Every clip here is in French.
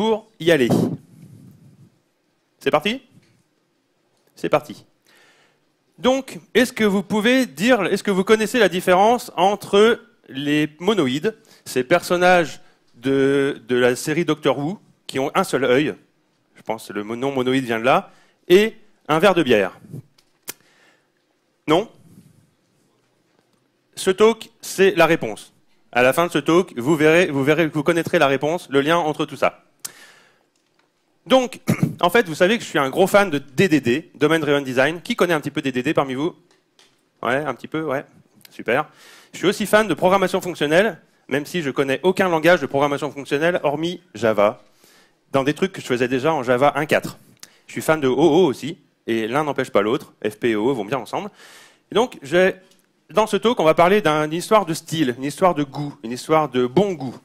pour y aller. C'est parti? C'est parti. Donc, est-ce que vous pouvez dire, est-ce que vous connaissez la différence entre les monoïdes, ces personnages de la série Doctor Who, qui ont un seul œil, je pense que le nom monoïde vient de là, et un verre de bière? Non? Ce talk, c'est la réponse. À la fin de ce talk, vous connaîtrez la réponse, le lien entre tout ça. Donc, en fait, vous savez que je suis un gros fan de DDD, Domain Driven Design. Qui connaît un petit peu DDD parmi vous? Ouais, un petit peu, ouais, super. Je suis aussi fan de programmation fonctionnelle, même si je connais aucun langage de programmation fonctionnelle hormis Java, dans des trucs que je faisais déjà en Java 1.4. Je suis fan de OO aussi, et l'un n'empêche pas l'autre. FP et OO vont bien ensemble. Et donc, dans ce talk, on va parler d'une histoire de style, une histoire de goût, une histoire de bon goût.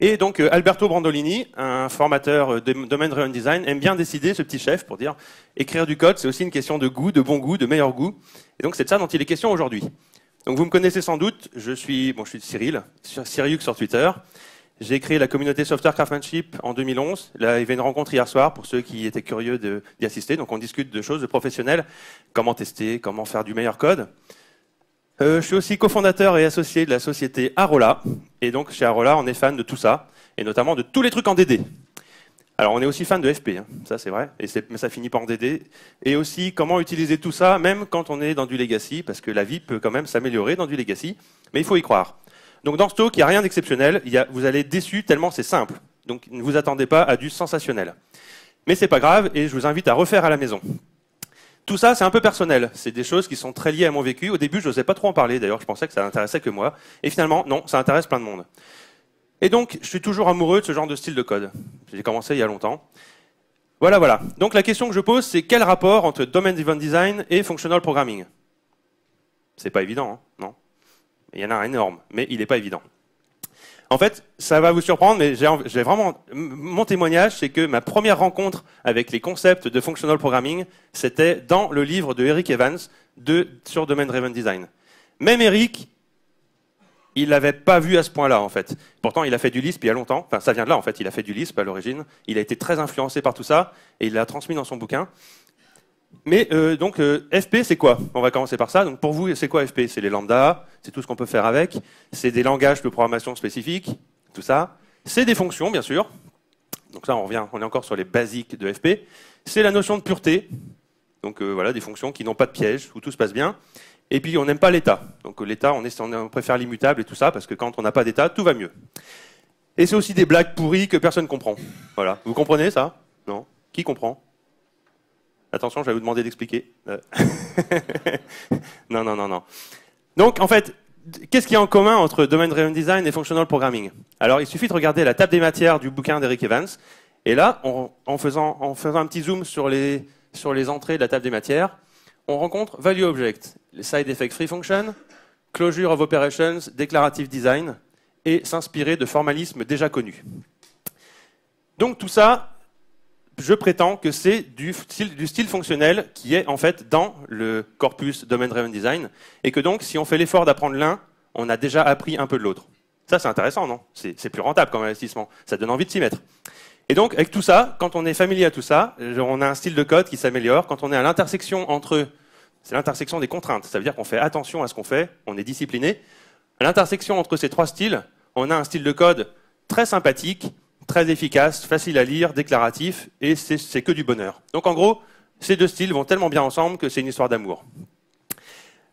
Et donc, Alberto Brandolini, un formateur de Domain Driven Design, aime bien décider, ce petit chef, pour dire écrire du code, c'est aussi une question de goût, de bon goût, de meilleur goût. Et donc, c'est de ça dont il est question aujourd'hui. Donc, vous me connaissez sans doute, je suis Cyril, Cyriux sur Twitter. J'ai créé la communauté Software Craftsmanship en 2011. Là, il y avait une rencontre hier soir pour ceux qui étaient curieux d'y assister. Donc, on discute de choses de professionnels, comment tester, comment faire du meilleur code. Je suis aussi cofondateur et associé de la société Arola. Et donc, chez Arola, on est fan de tout ça, et notamment de tous les trucs en DD. Alors, on est aussi fan de FP, hein, ça c'est vrai, mais ça finit pas en DD. Et aussi, comment utiliser tout ça, même quand on est dans du legacy, parce que la vie peut quand même s'améliorer dans du legacy, mais il faut y croire. Donc, dans ce talk, il n'y a rien d'exceptionnel, vous allez être déçus tellement c'est simple. Donc, ne vous attendez pas à du sensationnel. Mais c'est pas grave, et je vous invite à refaire à la maison. Tout ça, c'est un peu personnel. C'est des choses qui sont très liées à mon vécu. Au début, je n'osais pas trop en parler. D'ailleurs, je pensais que ça n'intéressait que moi. Et finalement, non, ça intéresse plein de monde. Et donc, je suis toujours amoureux de ce genre de style de code. J'ai commencé il y a longtemps. Voilà. Donc, la question que je pose, c'est quel rapport entre Domain Driven Design et Functional Programming? C'est pas évident, hein, non? Il y en a un énorme, mais il n'est pas évident. En fait, ça va vous surprendre, mais j'ai vraiment... Mon témoignage, c'est que ma première rencontre avec les concepts de Functional Programming, c'était dans le livre de Eric Evans sur Domain Driven Design. Même Eric, il l'avait pas vu à ce point-là, en fait. Pourtant, il a fait du Lisp il y a longtemps. Enfin, ça vient de là, en fait. Il a fait du Lisp à l'origine. Il a été très influencé par tout ça, et il l'a transmis dans son bouquin. Mais donc, FP, c'est quoi? On va commencer par ça. Donc, pour vous, c'est quoi FP? C'est les lambdas, c'est tout ce qu'on peut faire avec. C'est des langages de programmation spécifiques, tout ça. C'est des fonctions, bien sûr. Donc ça, on est encore sur les basiques de FP. C'est la notion de pureté. Donc voilà, des fonctions qui n'ont pas de piège, où tout se passe bien. Et puis, on n'aime pas l'état. Donc l'état, on préfère l'immutable et tout ça, parce que quand on n'a pas d'état, tout va mieux. Et c'est aussi des blagues pourries que personne ne comprend. Voilà. Vous comprenez ça? Non? Qui comprend? Attention, je vais vous demander d'expliquer. Non. Donc, en fait, qu'est-ce qu'il y a en commun entre Domain Driven Design et Functional Programming? Alors, il suffit de regarder la table des matières du bouquin d'Eric Evans. Et là, en faisant un petit zoom sur les entrées de la table des matières, on rencontre Value Object, les Side Effect Free Function, Closure of Operations, Declarative Design, et s'inspirer de formalismes déjà connus. Donc, tout ça... Je prétends que c'est du style fonctionnel qui est en fait dans le corpus Domain Driven Design et que donc si on fait l'effort d'apprendre l'un, on a déjà appris un peu de l'autre. Ça c'est intéressant, non? C'est plus rentable comme investissement, ça donne envie de s'y mettre. Et donc avec tout ça, quand on est familier à tout ça, on a un style de code qui s'améliore. Quand on est à l'intersection c'est l'intersection des contraintes, ça veut dire qu'on fait attention à ce qu'on fait, on est discipliné. À l'intersection entre ces trois styles, on a un style de code très sympathique, très efficace, facile à lire, déclaratif, et c'est que du bonheur. Donc en gros, ces deux styles vont tellement bien ensemble que c'est une histoire d'amour.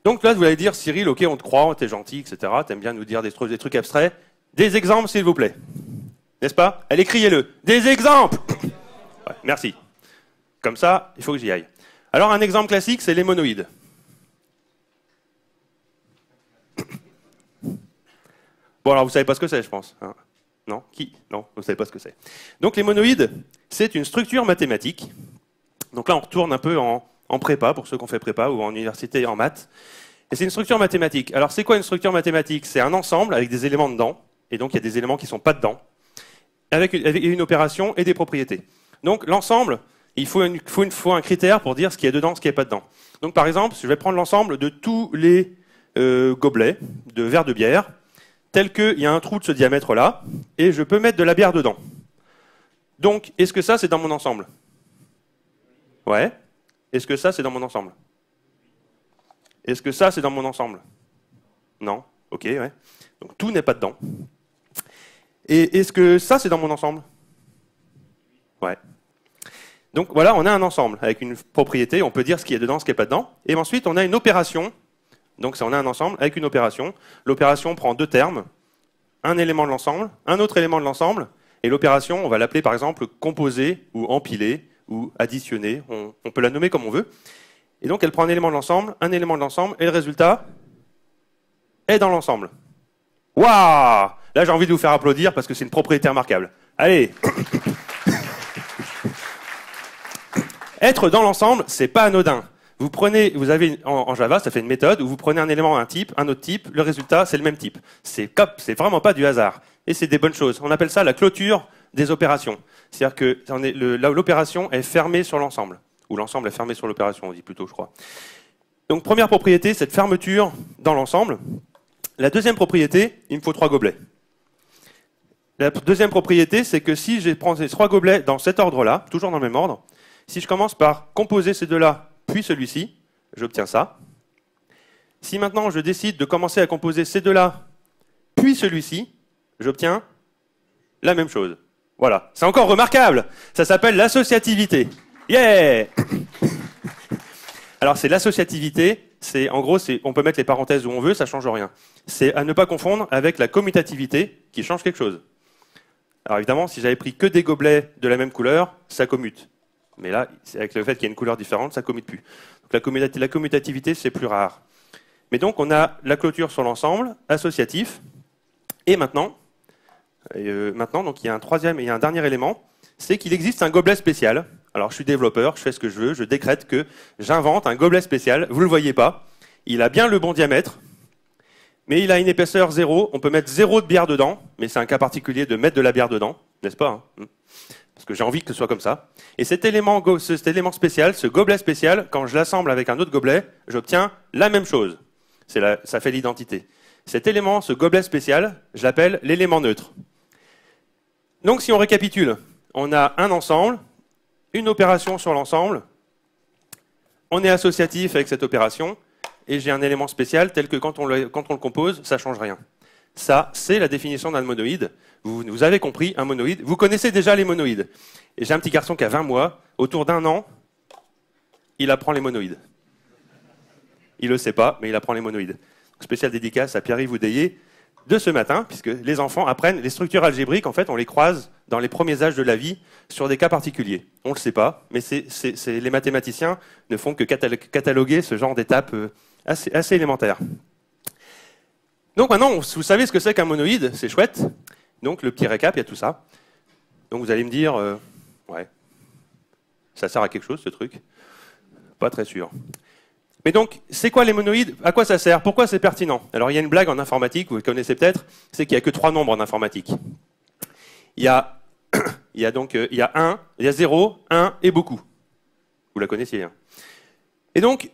Donc là, vous allez dire, Cyril, ok, on te croit, t'es gentil, etc., t'aimes bien nous dire des trucs abstraits. Des exemples, s'il vous plaît. N'est-ce pas? Allez, criez-le. Des exemples! Ouais, merci. Comme ça, il faut que j'y aille. Alors un exemple classique, c'est les monoïdes. Bon, alors vous savez pas ce que c'est, je pense. Hein? Non? Qui? Non, vous ne savez pas ce que c'est. Donc les monoïdes, c'est une structure mathématique. Donc là, on retourne un peu en prépa, pour ceux qui ont fait prépa, ou en université en maths. Et c'est une structure mathématique. Alors c'est quoi une structure mathématique? C'est un ensemble avec des éléments dedans, et donc il y a des éléments qui ne sont pas dedans, avec une opération et des propriétés. Donc l'ensemble, il faut un critère pour dire ce qui est dedans, ce qui n'est pas dedans. Donc par exemple, je vais prendre l'ensemble de tous les gobelets de verre de bière, tel qu'il y a un trou de ce diamètre-là, et je peux mettre de la bière dedans. Donc, est-ce que ça, c'est dans mon ensemble? Ouais. Est-ce que ça, c'est dans mon ensemble? Est-ce que ça, c'est dans mon ensemble? Non. Ok, ouais. Donc, tout n'est pas dedans. Et est-ce que ça, c'est dans mon ensemble? Ouais. Donc, voilà, on a un ensemble avec une propriété. On peut dire ce qui est dedans, ce qui n'est pas dedans. Et ensuite, on a une opération. Donc, on a un ensemble avec une opération. L'opération prend deux termes. Un élément de l'ensemble, un autre élément de l'ensemble. Et l'opération, on va l'appeler par exemple composer ou empiler ou additionner. On peut la nommer comme on veut. Et donc, elle prend un élément de l'ensemble, et le résultat est dans l'ensemble. Waouh! Là, j'ai envie de vous faire applaudir parce que c'est une propriété remarquable. Allez! Être dans l'ensemble, c'est pas anodin. Vous avez en Java, ça fait une méthode où vous prenez un élément, un type, un autre type, le résultat, c'est le même type. C'est vraiment pas du hasard. Et c'est des bonnes choses. On appelle ça la clôture des opérations. C'est-à-dire que l'opération est fermée sur l'ensemble. Ou l'ensemble est fermé sur l'opération, on dit plutôt, je crois. Donc, première propriété, cette fermeture dans l'ensemble. La deuxième propriété, il me faut 3 gobelets. La deuxième propriété, c'est que si je prends ces 3 gobelets dans cet ordre-là, toujours dans le même ordre, si je commence par composer ces deux-là, puis celui-ci, j'obtiens ça. Si maintenant je décide de commencer à composer ces deux-là, puis celui-ci, j'obtiens la même chose. Voilà, c'est encore remarquable. Ça s'appelle l'associativité. Yeah! Alors c'est l'associativité, en gros, on peut mettre les parenthèses où on veut, ça change rien. C'est à ne pas confondre avec la commutativité qui change quelque chose. Alors évidemment, si j'avais pris que des gobelets de la même couleur, ça commute. Mais là, avec le fait qu'il y a une couleur différente, ça ne commute plus. Donc la commutativité, c'est plus rare. Mais donc, on a la clôture sur l'ensemble, associatif. Et maintenant, donc, il y a un dernier élément, c'est qu'il existe un gobelet spécial. Alors, je suis développeur, je fais ce que je veux, je décrète que j'invente un gobelet spécial. Vous ne le voyez pas. Il a bien le bon diamètre, mais il a une épaisseur 0. On peut mettre 0 de bière dedans, mais c'est un cas particulier de mettre de la bière dedans, n'est-ce pas, hein? Parce que j'ai envie que ce soit comme ça. Et cet élément spécial, ce gobelet spécial, quand je l'assemble avec un autre gobelet, j'obtiens la même chose. Ça fait l'identité. Cet élément, ce gobelet spécial, je l'appelle l'élément neutre. Donc si on récapitule, on a un ensemble, une opération sur l'ensemble, on est associatif avec cette opération, et j'ai un élément spécial tel que quand on le compose, ça ne change rien. Ça, c'est la définition d'un monoïde. Vous avez compris, un monoïde. Vous connaissez déjà les monoïdes. Et j'ai un petit garçon qui a 20 mois. Autour d'1 an, il apprend les monoïdes. Il ne le sait pas, mais il apprend les monoïdes. Spéciale dédicace à Pierre-Yves Oudéier de ce matin, puisque les enfants apprennent les structures algébriques. En fait, on les croise dans les premiers âges de la vie sur des cas particuliers. On ne le sait pas, mais les mathématiciens ne font que cataloguer ce genre d'étapes assez élémentaires. Donc maintenant, vous savez ce que c'est qu'un monoïde, c'est chouette. Donc le petit récap, il y a tout ça. Donc vous allez me dire, ouais, ça sert à quelque chose ce truc? Pas très sûr. Mais donc, c'est quoi les monoïdes? À quoi ça sert? Pourquoi c'est pertinent? Alors il y a une blague en informatique, vous le connaissez peut-être, c'est qu'il n'y a que 3 nombres en informatique. Il y a 0, 1 et beaucoup. Vous la connaissiez, hein? Et donc,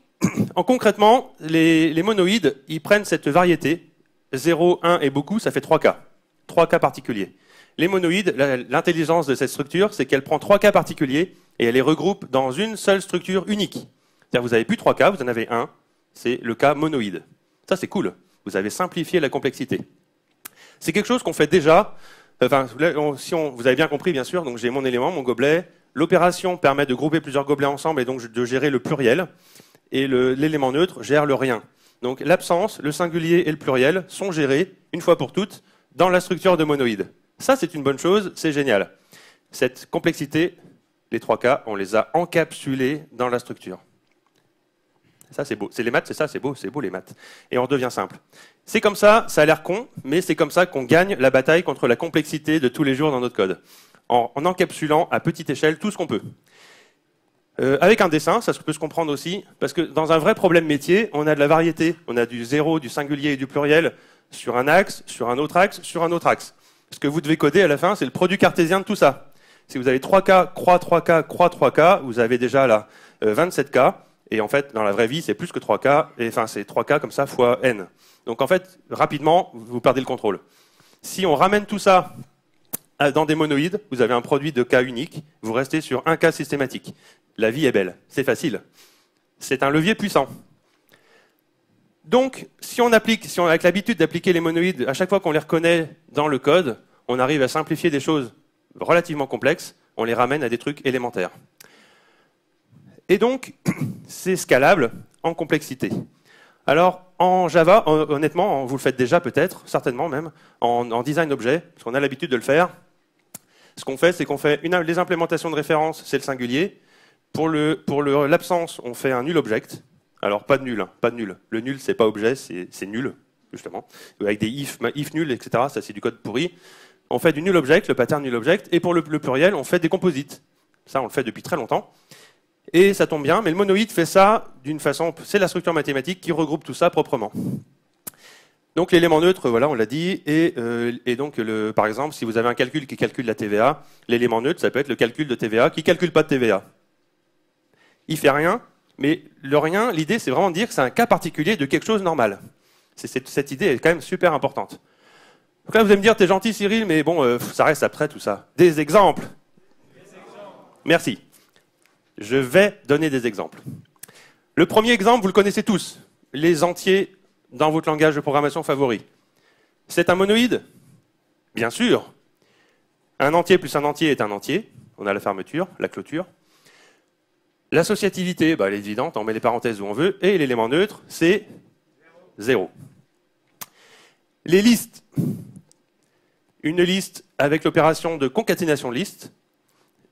concrètement, les monoïdes, ils prennent cette variété, 0, 1 et beaucoup, ça fait 3 cas. 3 cas particuliers. Les monoïdes, l'intelligence de cette structure, c'est qu'elle prend 3 cas particuliers et elle les regroupe dans une seule structure unique. C'est-à-dire vous n'avez plus 3 cas, vous en avez un, c'est le cas monoïde. Ça, c'est cool. Vous avez simplifié la complexité. C'est quelque chose qu'on fait déjà. Enfin, vous avez bien compris, bien sûr, donc j'ai mon élément, mon gobelet. L'opération permet de grouper plusieurs gobelets ensemble et donc de gérer le pluriel. Et l'élément neutre gère le rien. Donc l'absence, le singulier et le pluriel sont gérés, une fois pour toutes, dans la structure de monoïde. Ça, c'est une bonne chose, c'est génial. Cette complexité, les 3 cas, on les a encapsulés dans la structure. Ça, c'est beau. C'est les maths, c'est ça, c'est beau les maths. Et on redevient simple. C'est comme ça, ça a l'air con, mais c'est comme ça qu'on gagne la bataille contre la complexité de tous les jours dans notre code. En encapsulant à petite échelle tout ce qu'on peut. Avec un dessin, ça peut se comprendre aussi, parce que dans un vrai problème métier, on a de la variété. On a du 0, du singulier et du pluriel sur un axe, sur un autre axe, sur un autre axe. Ce que vous devez coder à la fin, c'est le produit cartésien de tout ça. Si vous avez 3K, croix 3K, croix 3K, vous avez déjà là 27K. Et en fait, dans la vraie vie, c'est plus que 3K. Et enfin, c'est 3K comme ça fois n. Donc en fait, rapidement, vous perdez le contrôle. Si on ramène tout ça Dans des monoïdes, vous avez un produit de cas unique, vous restez sur un cas systématique. La vie est belle, c'est facile. C'est un levier puissant. Donc, si on a avec l'habitude d'appliquer les monoïdes, à chaque fois qu'on les reconnaît dans le code, on arrive à simplifier des choses relativement complexes, on les ramène à des trucs élémentaires. Et donc, c'est scalable en complexité. Alors, en Java, honnêtement, vous le faites déjà peut-être, certainement même, en design objet, parce qu'on a l'habitude de le faire. Ce qu'on fait, c'est qu'on fait les implémentations de référence, c'est le singulier. Pour l'absence, on fait un nul object. Alors, pas de nul, hein, pas de nul. Le nul, c'est pas objet, c'est nul, justement. Avec des if nul, etc., ça c'est du code pourri. On fait du nul object, le pattern nul object, et pour le pluriel, on fait des composites. Ça, on le fait depuis très longtemps. Et ça tombe bien, mais le monoïde fait ça d'une façon, c'est la structure mathématique qui regroupe tout ça proprement. Donc l'élément neutre, voilà, on l'a dit, et donc par exemple, si vous avez un calcul qui calcule la TVA, l'élément neutre, ça peut être le calcul de TVA qui ne calcule pas de TVA. Il fait rien, mais le rien, l'idée, c'est vraiment de dire que c'est un cas particulier de quelque chose de normal. Cette idée est quand même super importante. Donc là, vous allez me dire, t'es gentil Cyril, mais bon, ça reste après tout ça. Des exemples. Merci. Je vais donner des exemples. Le premier exemple, vous le connaissez tous, les entiers dans votre langage de programmation favori. C'est un monoïde? Bien sûr. Un entier plus un entier est un entier. On a la fermeture, la clôture. L'associativité, elle est évidente, on met les parenthèses où on veut. Et l'élément neutre, c'est 0. Les listes. Une liste avec l'opération de concaténation de liste,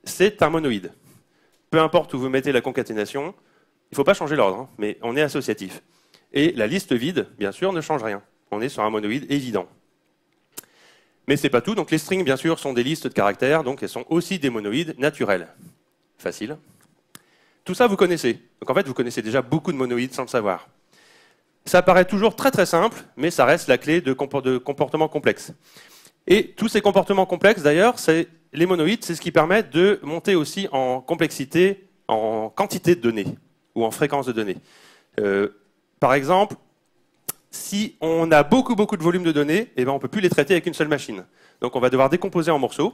c'est un monoïde. Peu importe où vous mettez la concaténation, il ne faut pas changer l'ordre, hein, mais on est associatif. Et la liste vide, bien sûr, ne change rien. On est sur un monoïde évident. Mais ce n'est pas tout. Donc les strings, bien sûr, sont des listes de caractères, donc elles sont aussi des monoïdes naturels. Facile. Tout ça, vous connaissez. Donc en fait, vous connaissez déjà beaucoup de monoïdes sans le savoir. Ça paraît toujours très très simple, mais ça reste la clé de comportements complexes. Et tous ces comportements complexes, d'ailleurs, les monoïdes, c'est ce qui permet de monter aussi en complexité, en quantité de données, ou en fréquence de données. Par exemple, si on a beaucoup de volume de données, on ne peut plus les traiter avec une seule machine. Donc on va devoir décomposer en morceaux.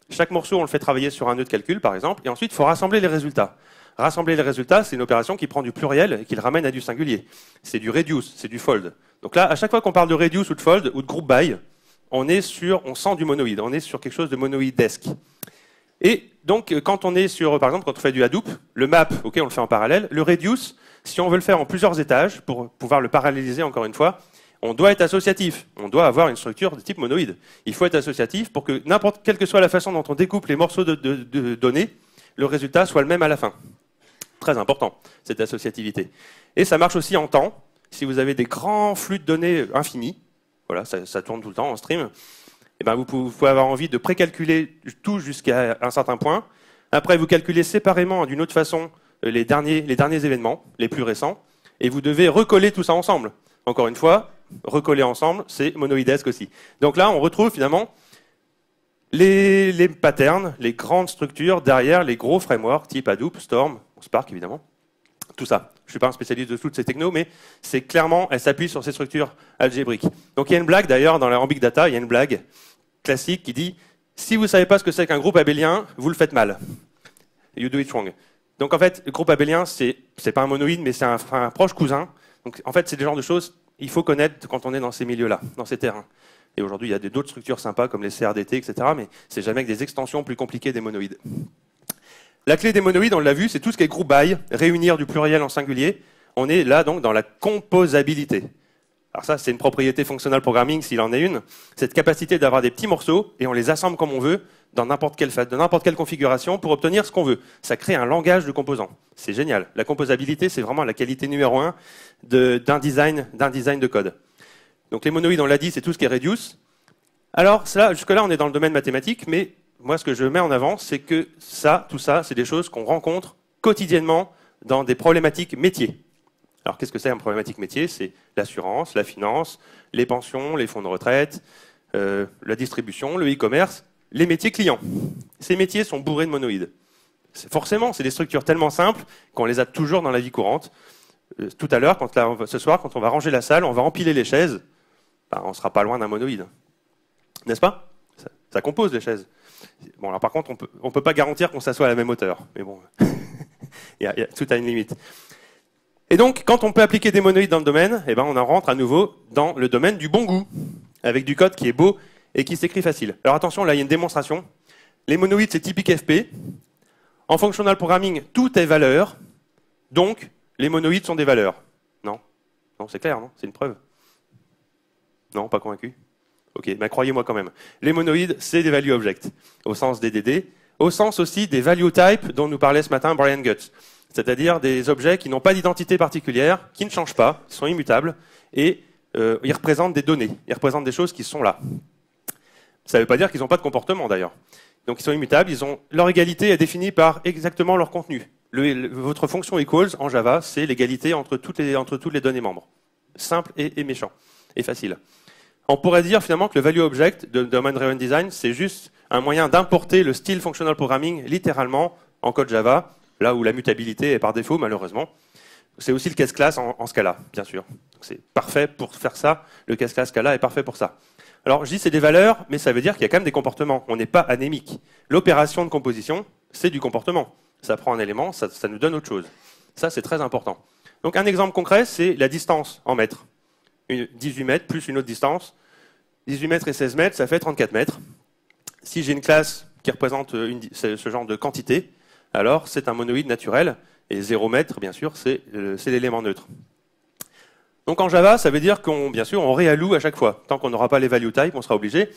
Chaque morceau, on le fait travailler sur un nœud de calcul, par exemple, et ensuite, il faut rassembler les résultats. Rassembler les résultats, c'est une opération qui prend du pluriel et qui le ramène à du singulier. C'est du reduce, c'est du fold. Donc là, à chaque fois qu'on parle de reduce ou de fold ou de group by, on sent du monoïde, on est sur quelque chose de monoïdesque. Et donc, quand on est sur, par exemple, quand on fait du Hadoop, le map, ok, on le fait en parallèle. Le reduce, si on veut le faire en plusieurs étages, pour pouvoir le paralléliser encore une fois, on doit être associatif. On doit avoir une structure de type monoïde. Il faut être associatif pour que quelle que soit la façon dont on découpe les morceaux de données, le résultat soit le même à la fin. Très important, cette associativité. Et ça marche aussi en temps. Si vous avez des grands flux de données infinis, voilà, ça tourne tout le temps en stream, vous pouvez avoir envie de précalculer tout jusqu'à un certain point. Après, vous calculez séparément d'une autre façon les derniers événements, les plus récents, et vous devez recoller tout ça ensemble. Encore une fois, recoller ensemble, c'est monoïdesque aussi. Donc là, on retrouve finalement les patterns, les grandes structures derrière les gros frameworks type Hadoop, Storm, Spark évidemment, tout ça. Je ne suis pas un spécialiste de toutes ces technos, mais c'est clairement, elle s'appuie sur ces structures algébriques. Donc il y a une blague d'ailleurs dans la Big Data, il y a une blague classique qui dit « Si vous ne savez pas ce que c'est qu'un groupe abélien, vous le faites mal. You do it wrong ». Donc en fait, le groupe abélien, c'est pas un monoïde, mais c'est un proche cousin. Donc en fait, c'est des genres de choses qu'il faut connaître quand on est dans ces milieux-là, dans ces terrains. Et aujourd'hui, il y a d'autres structures sympas comme les CRDT, etc. Mais c'est jamais que des extensions plus compliquées des monoïdes. La clé des monoïdes, on l'a vu, c'est tout ce qui est group by, réunir du pluriel en singulier. On est là donc dans la composabilité. Alors ça, c'est une propriété functional programming, s'il en est une. Cette capacité d'avoir des petits morceaux et on les assemble comme on veut, dans n'importe quelle configuration, pour obtenir ce qu'on veut. Ça crée un langage de composants. C'est génial. La composabilité, c'est vraiment la qualité numéro 1 d'un design de code. Donc les monoïdes, on l'a dit, c'est tout ce qui est reduce. Alors jusque-là, on est dans le domaine mathématique, mais moi, ce que je mets en avant, c'est que tout ça, c'est des choses qu'on rencontre quotidiennement dans des problématiques métiers. Alors, qu'est-ce que c'est une problématique métier? C'est l'assurance, la finance, les pensions, les fonds de retraite, la distribution, le e-commerce, les métiers clients. Ces métiers sont bourrés de monoïdes. Forcément, c'est des structures tellement simples qu'on les a toujours dans la vie courante. Tout à l'heure, ce soir, quand on va ranger la salle, on va empiler les chaises, on ne sera pas loin d'un monoïde. N'est-ce pas? Ça compose les chaises. Bon, alors par contre, on peut pas garantir qu'on s'assoit à la même hauteur. Mais bon, tout a une limite. Et donc, quand on peut appliquer des monoïdes dans le domaine, eh ben, on en rentre à nouveau dans le domaine du bon goût, avec du code qui est beau et qui s'écrit facile. Alors attention, là, il y a une démonstration. Les monoïdes, c'est typique FP. En functional programming, tout est valeur. Donc, les monoïdes sont des valeurs. Non? Non, c'est clair, non? C'est une preuve. Non, pas convaincu? Ok, mais croyez-moi quand même. Les monoïdes, c'est des value objects, au sens des DD, au sens aussi des value types dont nous parlait ce matin Brian Guts. C'est-à-dire des objets qui n'ont pas d'identité particulière, qui ne changent pas, qui sont immutables, et ils représentent des données, ils représentent des choses qui sont là. Ça ne veut pas dire qu'ils n'ont pas de comportement d'ailleurs. Donc ils sont immutables, leur égalité est définie par exactement leur contenu. Votre fonction equals en Java, c'est l'égalité entre toutes les données membres. Simple et méchant, et facile. On pourrait dire finalement que le value object de Domain Driven Design, c'est juste un moyen d'importer le style functional programming littéralement en code Java, là où la mutabilité est par défaut malheureusement. C'est aussi le case class en Scala, bien sûr. C'est parfait pour faire ça, le case class Scala est parfait pour ça. Alors je dis c'est des valeurs, mais ça veut dire qu'il y a quand même des comportements, on n'est pas anémique. L'opération de composition, c'est du comportement. Ça prend un élément, ça nous donne autre chose. Ça c'est très important. Donc un exemple concret, c'est la distance en mètres. 18 mètres plus une autre distance. 18 mètres et 16 mètres, ça fait 34 mètres. Si j'ai une classe qui représente ce genre de quantité, alors c'est un monoïde naturel, et 0 mètre, bien sûr, c'est l'élément neutre. Donc en Java, ça veut dire bien sûr, on réalloue à chaque fois. Tant qu'on n'aura pas les value types, on sera obligé.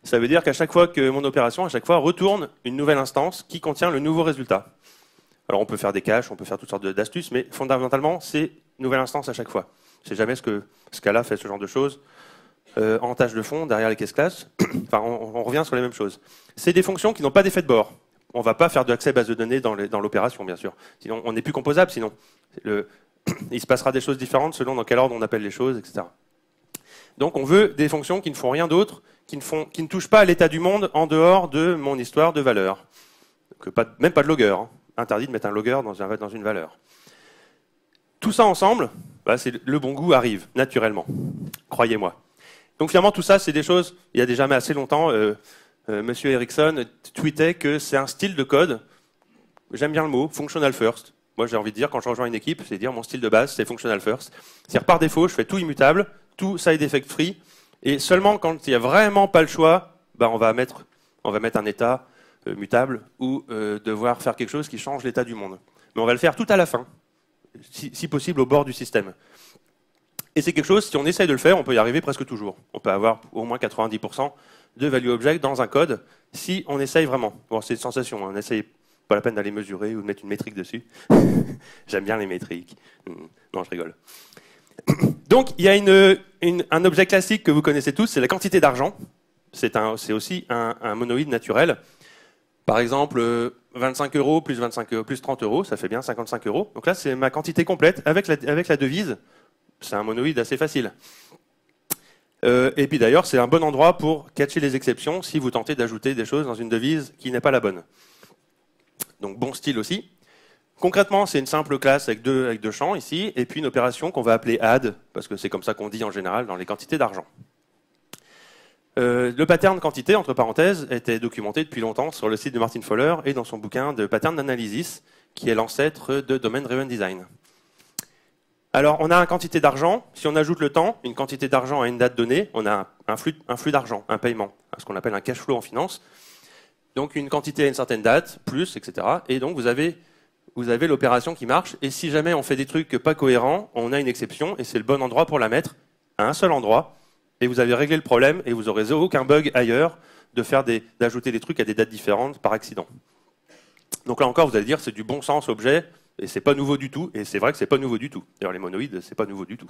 Ça veut dire qu'à chaque fois que mon opération, à chaque fois, retourne une nouvelle instance qui contient le nouveau résultat. Alors on peut faire des caches, on peut faire toutes sortes d'astuces, mais fondamentalement, c'est une nouvelle instance à chaque fois. Je ne sais jamais ce que Scala fait ce genre de choses. En tâche de fond, derrière les cases classes, enfin, on revient sur les mêmes choses. C'est des fonctions qui n'ont pas d'effet de bord. On ne va pas faire de accès base de données dans l'opération, bien sûr. Sinon, on n'est plus composable, sinon. Il se passera des choses différentes selon dans quel ordre on appelle les choses, etc. Donc on veut des fonctions qui ne font rien d'autre, qui ne touchent pas à l'état du monde en dehors de mon histoire de valeur. Même pas de logger. Hein. Interdit de mettre un logger dans une valeur. Tout ça ensemble, le bon goût arrive, naturellement. Croyez-moi. Donc finalement, tout ça, c'est des choses, il y a déjà assez longtemps, Monsieur Ericsson tweetait que c'est un style de code, j'aime bien le mot, functional first. Moi, j'ai envie de dire, quand je rejoins une équipe, c'est dire mon style de base, c'est functional first. C'est-à-dire, par défaut, je fais tout immutable, tout side effect free, et seulement quand il n'y a vraiment pas le choix, on va mettre un état mutable ou devoir faire quelque chose qui change l'état du monde. Mais on va le faire tout à la fin, si possible au bord du système. Et c'est quelque chose, si on essaye de le faire, on peut y arriver presque toujours. On peut avoir au moins 90% de value object dans un code, si on essaye vraiment. Bon, c'est une sensation, on essaye pas la peine d'aller mesurer ou de mettre une métrique dessus. J'aime bien les métriques. Non, je rigole. Donc, il y a un objet classique que vous connaissez tous, c'est la quantité d'argent. C'est aussi un monoïde naturel. Par exemple, 25 € plus 30 €, ça fait bien 55 €. Donc là, c'est ma quantité complète avec la devise. C'est un monoïde assez facile. Et puis d'ailleurs, c'est un bon endroit pour catcher les exceptions si vous tentez d'ajouter des choses dans une devise qui n'est pas la bonne. Donc bon style aussi. Concrètement, c'est une simple classe avec deux champs ici, et puis une opération qu'on va appeler add, parce que c'est comme ça qu'on dit en général dans les quantités d'argent. Le pattern quantité, entre parenthèses, était documenté depuis longtemps sur le site de Martin Fowler et dans son bouquin de Pattern Analysis, qui est l'ancêtre de Domain Driven Design. Alors, on a une quantité d'argent. Si on ajoute le temps, une quantité d'argent à une date donnée, on a un flux d'argent, un paiement, ce qu'on appelle un cash flow en finance. Donc, une quantité à une certaine date, plus, etc. Et donc, vous avez l'opération qui marche. Et si jamais on fait des trucs pas cohérents, on a une exception et c'est le bon endroit pour la mettre à un seul endroit. Et vous avez réglé le problème et vous n'aurez aucun bug ailleurs d'ajouter des trucs à des dates différentes par accident. Donc là encore, vous allez dire c'est du bon sens objet. Et c'est pas nouveau du tout, et c'est vrai que c'est pas nouveau du tout. D'ailleurs, les monoïdes, c'est pas nouveau du tout.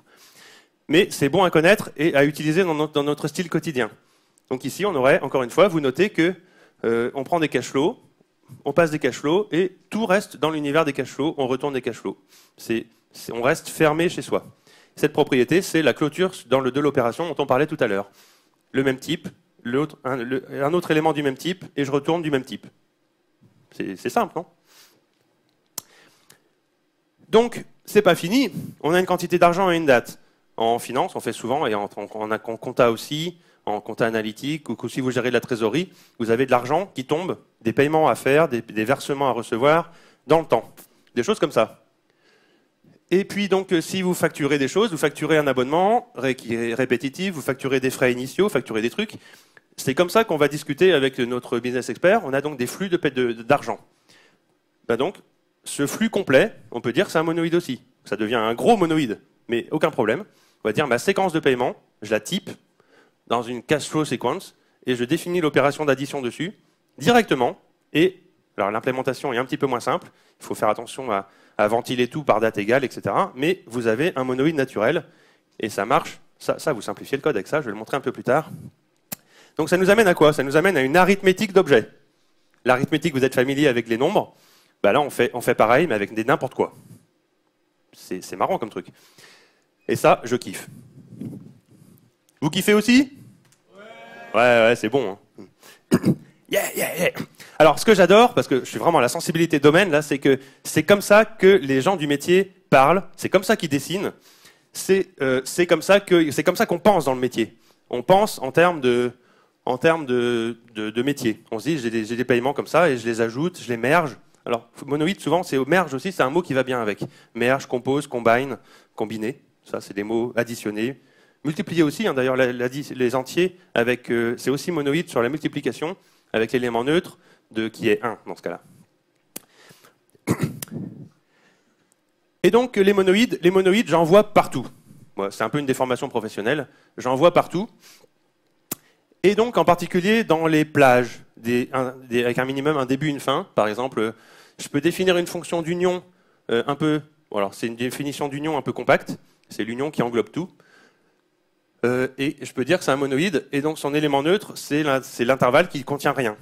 Mais c'est bon à connaître et à utiliser dans notre style quotidien. Donc ici, on aurait, encore une fois, vous notez que on prend des cash flows, on passe des cash flows, et tout reste dans l'univers des cash flows, on retourne des cash flows. On reste fermé chez soi. Cette propriété, c'est la clôture de l'opération dont on parlait tout à l'heure. Le même type, un autre élément du même type, et je retourne du même type. C'est simple, non ? Donc, c'est pas fini. On a une quantité d'argent et une date. En finance, on fait souvent, et en compta aussi, en compta analytique, ou que si vous gérez de la trésorerie, vous avez de l'argent qui tombe, des paiements à faire, des versements à recevoir dans le temps. Des choses comme ça. Et puis donc, si vous facturez des choses, vous facturez un abonnement qui est répétitif, vous facturez des frais initiaux, vous facturez des trucs. C'est comme ça qu'on va discuter avec notre business expert. On a donc des flux d'argent. Ben donc, ce flux complet, on peut dire que c'est un monoïde aussi. Ça devient un gros monoïde, mais aucun problème. On va dire ma séquence de paiement, je la type dans une cash flow sequence et je définis l'opération d'addition dessus directement. Et alors l'implémentation est un petit peu moins simple. Il faut faire attention à ventiler tout par date égale, etc. Mais vous avez un monoïde naturel et ça marche. Ça, vous simplifiez le code avec ça. Je vais le montrer un peu plus tard. Donc ça nous amène à quoi? Ça nous amène à une arithmétique d'objets. L'arithmétique, vous êtes familier avec les nombres. Bah là, on fait pareil, mais avec n'importe quoi. C'est marrant comme truc. Et ça, je kiffe. Vous kiffez aussi? Ouais, c'est bon. Hein. Yeah. Alors, ce que j'adore, parce que je suis vraiment à la sensibilité domaine, là, c'est que c'est comme ça que les gens du métier parlent, c'est comme ça qu'ils dessinent, c'est comme ça qu'on pense dans le métier. On pense en termes de métier. On se dit, j'ai des paiements comme ça, et je les ajoute, je les merge. Alors, monoïde, souvent, c'est merge aussi, c'est un mot qui va bien avec. Merge, compose, combine, combiner. Ça, c'est des mots additionnés. Multiplier aussi, hein, d'ailleurs, les entiers, c'est aussi monoïde sur la multiplication, avec l'élément neutre, qui est 1, dans ce cas-là. Et donc, les monoïdes, j'en vois partout. C'est un peu une déformation professionnelle. J'en vois partout. Et donc, en particulier, dans les plages, avec un minimum, un début, une fin. Par exemple, je peux définir une fonction d'union un peu... Alors, c'est une définition d'union un peu compacte. C'est l'union qui englobe tout. Et je peux dire que c'est un monoïde. Et donc, son élément neutre, c'est l'intervalle qui ne contient rien.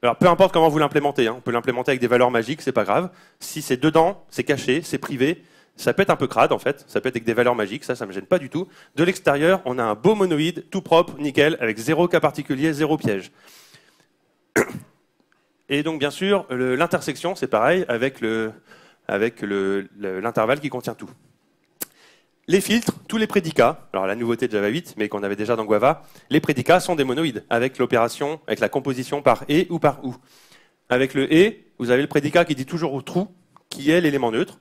Alors, peu importe comment vous l'implémentez. Hein, on peut l'implémenter avec des valeurs magiques, c'est pas grave. Si c'est dedans, c'est caché, c'est privé. Ça peut être un peu crade, en fait. Ça peut être avec des valeurs magiques. Ça me gêne pas du tout. De l'extérieur, on a un beau monoïde, tout propre, nickel, avec 0 cas particulier, 0 piège. Et donc, bien sûr, l'intersection, c'est pareil, avec l'intervalle qui contient tout. Les filtres, tous les prédicats, alors la nouveauté de Java 8, mais qu'on avait déjà dans Guava, les prédicats sont des monoïdes, avec l'opération, avec la composition par et ou par ou. Avec le et, vous avez le prédicat qui dit toujours true, qui est l'élément neutre.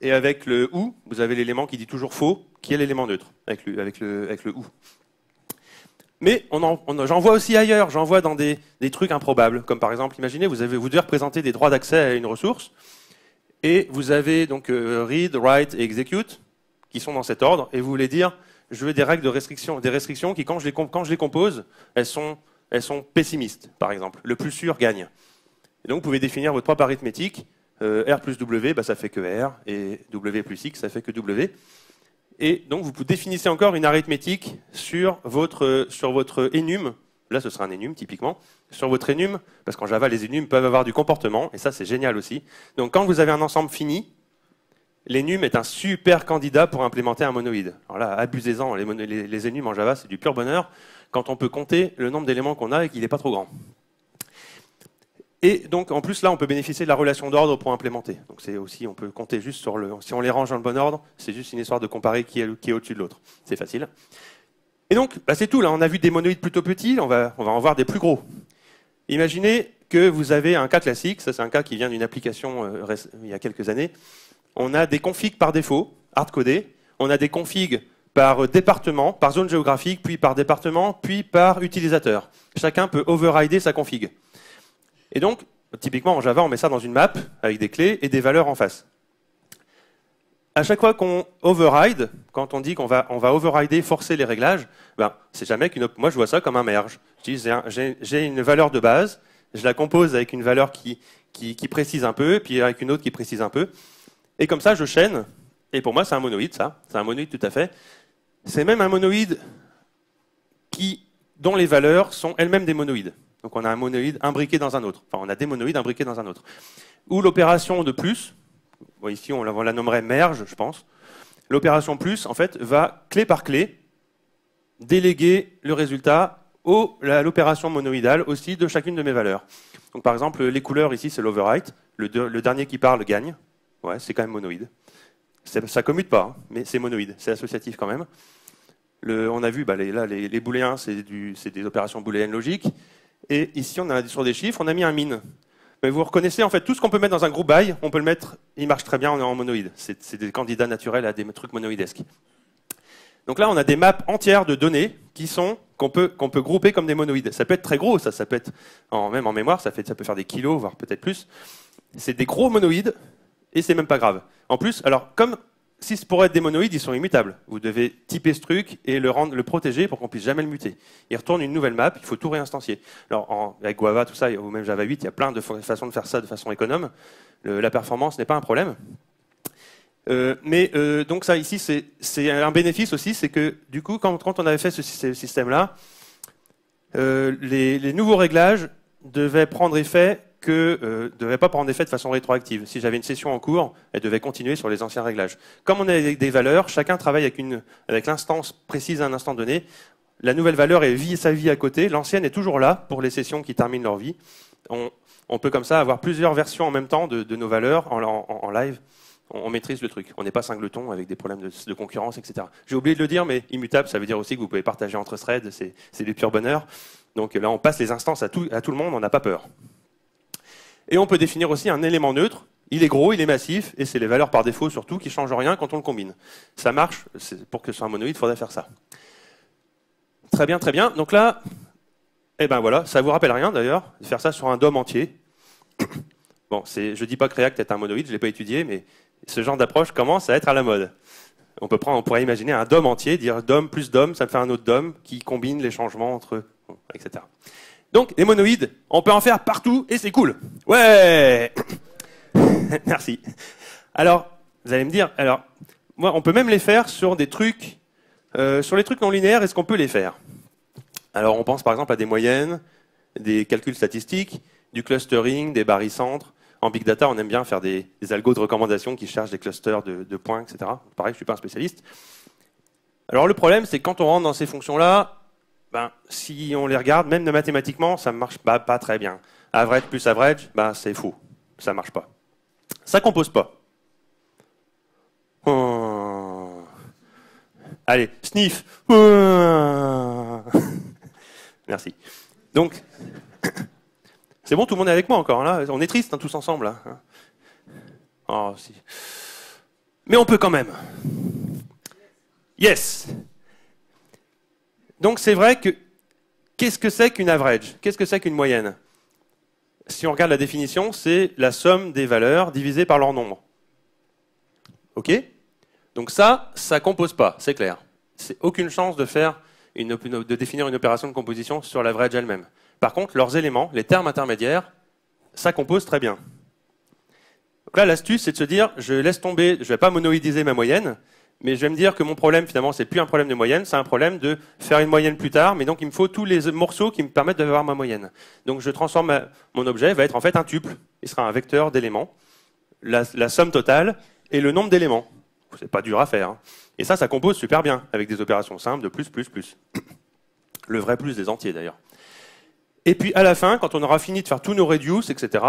Et avec le ou, vous avez l'élément qui dit toujours faux, qui est l'élément neutre, avec le ou. Mais j'en vois aussi ailleurs, j'en vois dans des trucs improbables, comme par exemple, imaginez, vous devez représenter des droits d'accès à une ressource, et vous avez donc read, write et execute, qui sont dans cet ordre, et vous voulez dire, je veux des règles de restriction, des restrictions qui, quand je les compose, elles sont pessimistes, par exemple. Le plus sûr gagne. Et donc, vous pouvez définir votre propre arithmétique. R plus W, ça fait que R, et W plus X, ça fait que W. Et donc, vous définissez encore une arithmétique sur votre enum. Là, ce sera un enum, typiquement. Sur votre enum, parce qu'en Java, les enums peuvent avoir du comportement, et ça, c'est génial aussi. Donc, quand vous avez un ensemble fini, l'enum est un super candidat pour implémenter un monoïde. Alors là, abusez-en, les enums en Java, c'est du pur bonheur, quand on peut compter le nombre d'éléments qu'on a et qu'il n'est pas trop grand. Et donc, en plus, là, on peut bénéficier de la relation d'ordre pour implémenter. Donc, c'est aussi, on peut compter juste sur si on les range dans le bon ordre, c'est juste une histoire de comparer qui est au-dessus de l'autre. C'est facile. Et donc, c'est tout. Là, on a vu des monoïdes plutôt petits, on va en voir des plus gros. Imaginez que vous avez un cas classique, ça c'est un cas qui vient d'une application il y a quelques années. On a des configs par défaut, hard-codés. On a des configs par département, par zone géographique, puis par département, puis par utilisateur. Chacun peut overrider sa config. Et donc, typiquement en Java, on met ça dans une map avec des clés et des valeurs en face. À chaque fois qu'on override, quand on dit qu'on va overrider, forcer les réglages, c'est jamais moi je vois ça comme un merge. J'ai une valeur de base, je la compose avec une valeur qui précise un peu, puis avec une autre qui précise un peu. Et comme ça, je chaîne. Et pour moi, c'est un monoïde, ça. C'est un monoïde tout à fait. C'est même un monoïde dont les valeurs sont elles-mêmes des monoïdes. Donc on a un monoïde imbriqué dans un autre. Enfin, on a des monoïdes imbriqués dans un autre. Ou l'opération de plus, ici on la nommerait merge, je pense. L'opération plus, en fait, va, clé par clé, déléguer le résultat à l'opération monoïdale aussi de chacune de mes valeurs. Donc par exemple, les couleurs ici, c'est l'overwrite. Le dernier qui parle gagne. Ouais, c'est quand même monoïde. Ça commute pas, hein, mais c'est monoïde. C'est associatif quand même. On a vu, bah, là, les booléens, c'est des opérations booléennes logiques. Et ici, on a sur des chiffres, on a mis un min. Mais vous reconnaissez, en fait, tout ce qu'on peut mettre dans un groupe by, on peut le mettre, il marche très bien en monoïde. C'est des candidats naturels à des trucs monoïdesques. Donc là, on a des maps entières de données qu'on peut grouper comme des monoïdes. Ça peut être très gros, ça peut être, même en mémoire, ça peut faire des kilos, voire peut-être plus. C'est des gros monoïdes, et c'est même pas grave. En plus, alors, comme si pour être des monoïdes, ils sont immutables. Vous devez typer ce truc et le protéger pour qu'on puisse jamais le muter. Il retourne une nouvelle map, il faut tout réinstancier. Alors, avec Guava, tout ça, ou même Java 8, il y a plein de façons de faire ça de façon économe. La performance n'est pas un problème. Donc ça, ici, c'est un bénéfice aussi, c'est que du coup, quand on avait fait ce système-là, les nouveaux réglages devaient prendre effet devaient pas prendre effet de façon rétroactive. Si j'avais une session en cours, elle devait continuer sur les anciens réglages. Comme on a des valeurs, chacun travaille avec l'instance précise à un instant donné. La nouvelle valeur vit sa vie à côté, l'ancienne est toujours là pour les sessions qui terminent leur vie. On peut comme ça avoir plusieurs versions en même temps de nos valeurs en live. On maîtrise le truc. On n'est pas singleton avec des problèmes de concurrence, etc. J'ai oublié de le dire, mais immutable, ça veut dire aussi que vous pouvez partager entre threads, c'est du pur bonheur. Donc là, on passe les instances à tout le monde, on n'a pas peur. Et on peut définir aussi un élément neutre. Il est gros, il est massif, et c'est les valeurs par défaut surtout qui ne changent rien quand on le combine. Ça marche, pour que ce soit un monoïde, il faudrait faire ça. Très bien, très bien. Donc là, eh ben voilà, ça vous rappelle rien d'ailleurs, de faire ça sur un DOM entier. Bon, je ne dis pas que React est un monoïde, je ne l'ai pas étudié, mais ce genre d'approche commence à être à la mode. On pourrait imaginer un DOM entier, dire DOM plus DOM, ça me fait un autre DOM qui combine les changements entre eux, etc. Donc, les monoïdes, on peut en faire partout et c'est cool. Ouais. Merci. Alors, vous allez me dire, moi, on peut même les faire sur des trucs, sur les trucs non linéaires, est-ce qu'on peut les faire? Alors, on pense par exemple à des moyennes, des calculs statistiques, du clustering, des barycentres. En big data, on aime bien faire des algos de recommandation qui cherchent des clusters de points, etc. Pareil, je ne suis pas un spécialiste. Alors, le problème, c'est que quand on rentre dans ces fonctions-là, si on les regarde, même mathématiquement, ça ne marche pas très bien. Average plus average, c'est faux. Ça ne marche pas. Ça ne compose pas. Oh. Allez, sniff. Oh. Merci. Donc, c'est bon, tout le monde est avec moi encore, là. On est triste tous ensemble. Là. Oh, si. Mais on peut quand même. Yes. Donc c'est vrai que, qu'est-ce que c'est qu'une average? Qu'est-ce que c'est qu'une moyenne? Si on regarde la définition, c'est la somme des valeurs divisée par leur nombre. OK? Donc ça compose pas, c'est clair. C'est aucune chance de définir une opération de composition sur l'average elle-même. Par contre, leurs éléments, les termes intermédiaires, ça compose très bien. Donc là, l'astuce, c'est de se dire, je laisse tomber, je ne vais pas monoïdiser ma moyenne, mais je vais me dire que mon problème, finalement, c'est plus un problème de moyenne, c'est un problème de faire une moyenne plus tard, mais donc il me faut tous les morceaux qui me permettent d'avoir ma moyenne. Donc je transforme mon objet, va être en fait un tuple. Il sera un vecteur d'éléments, la somme totale et le nombre d'éléments. C'est pas dur à faire. Hein. Et ça compose super bien, avec des opérations simples de plus, plus, plus. Le vrai plus des entiers, d'ailleurs. Et puis à la fin, quand on aura fini de faire tous nos reduce, etc.,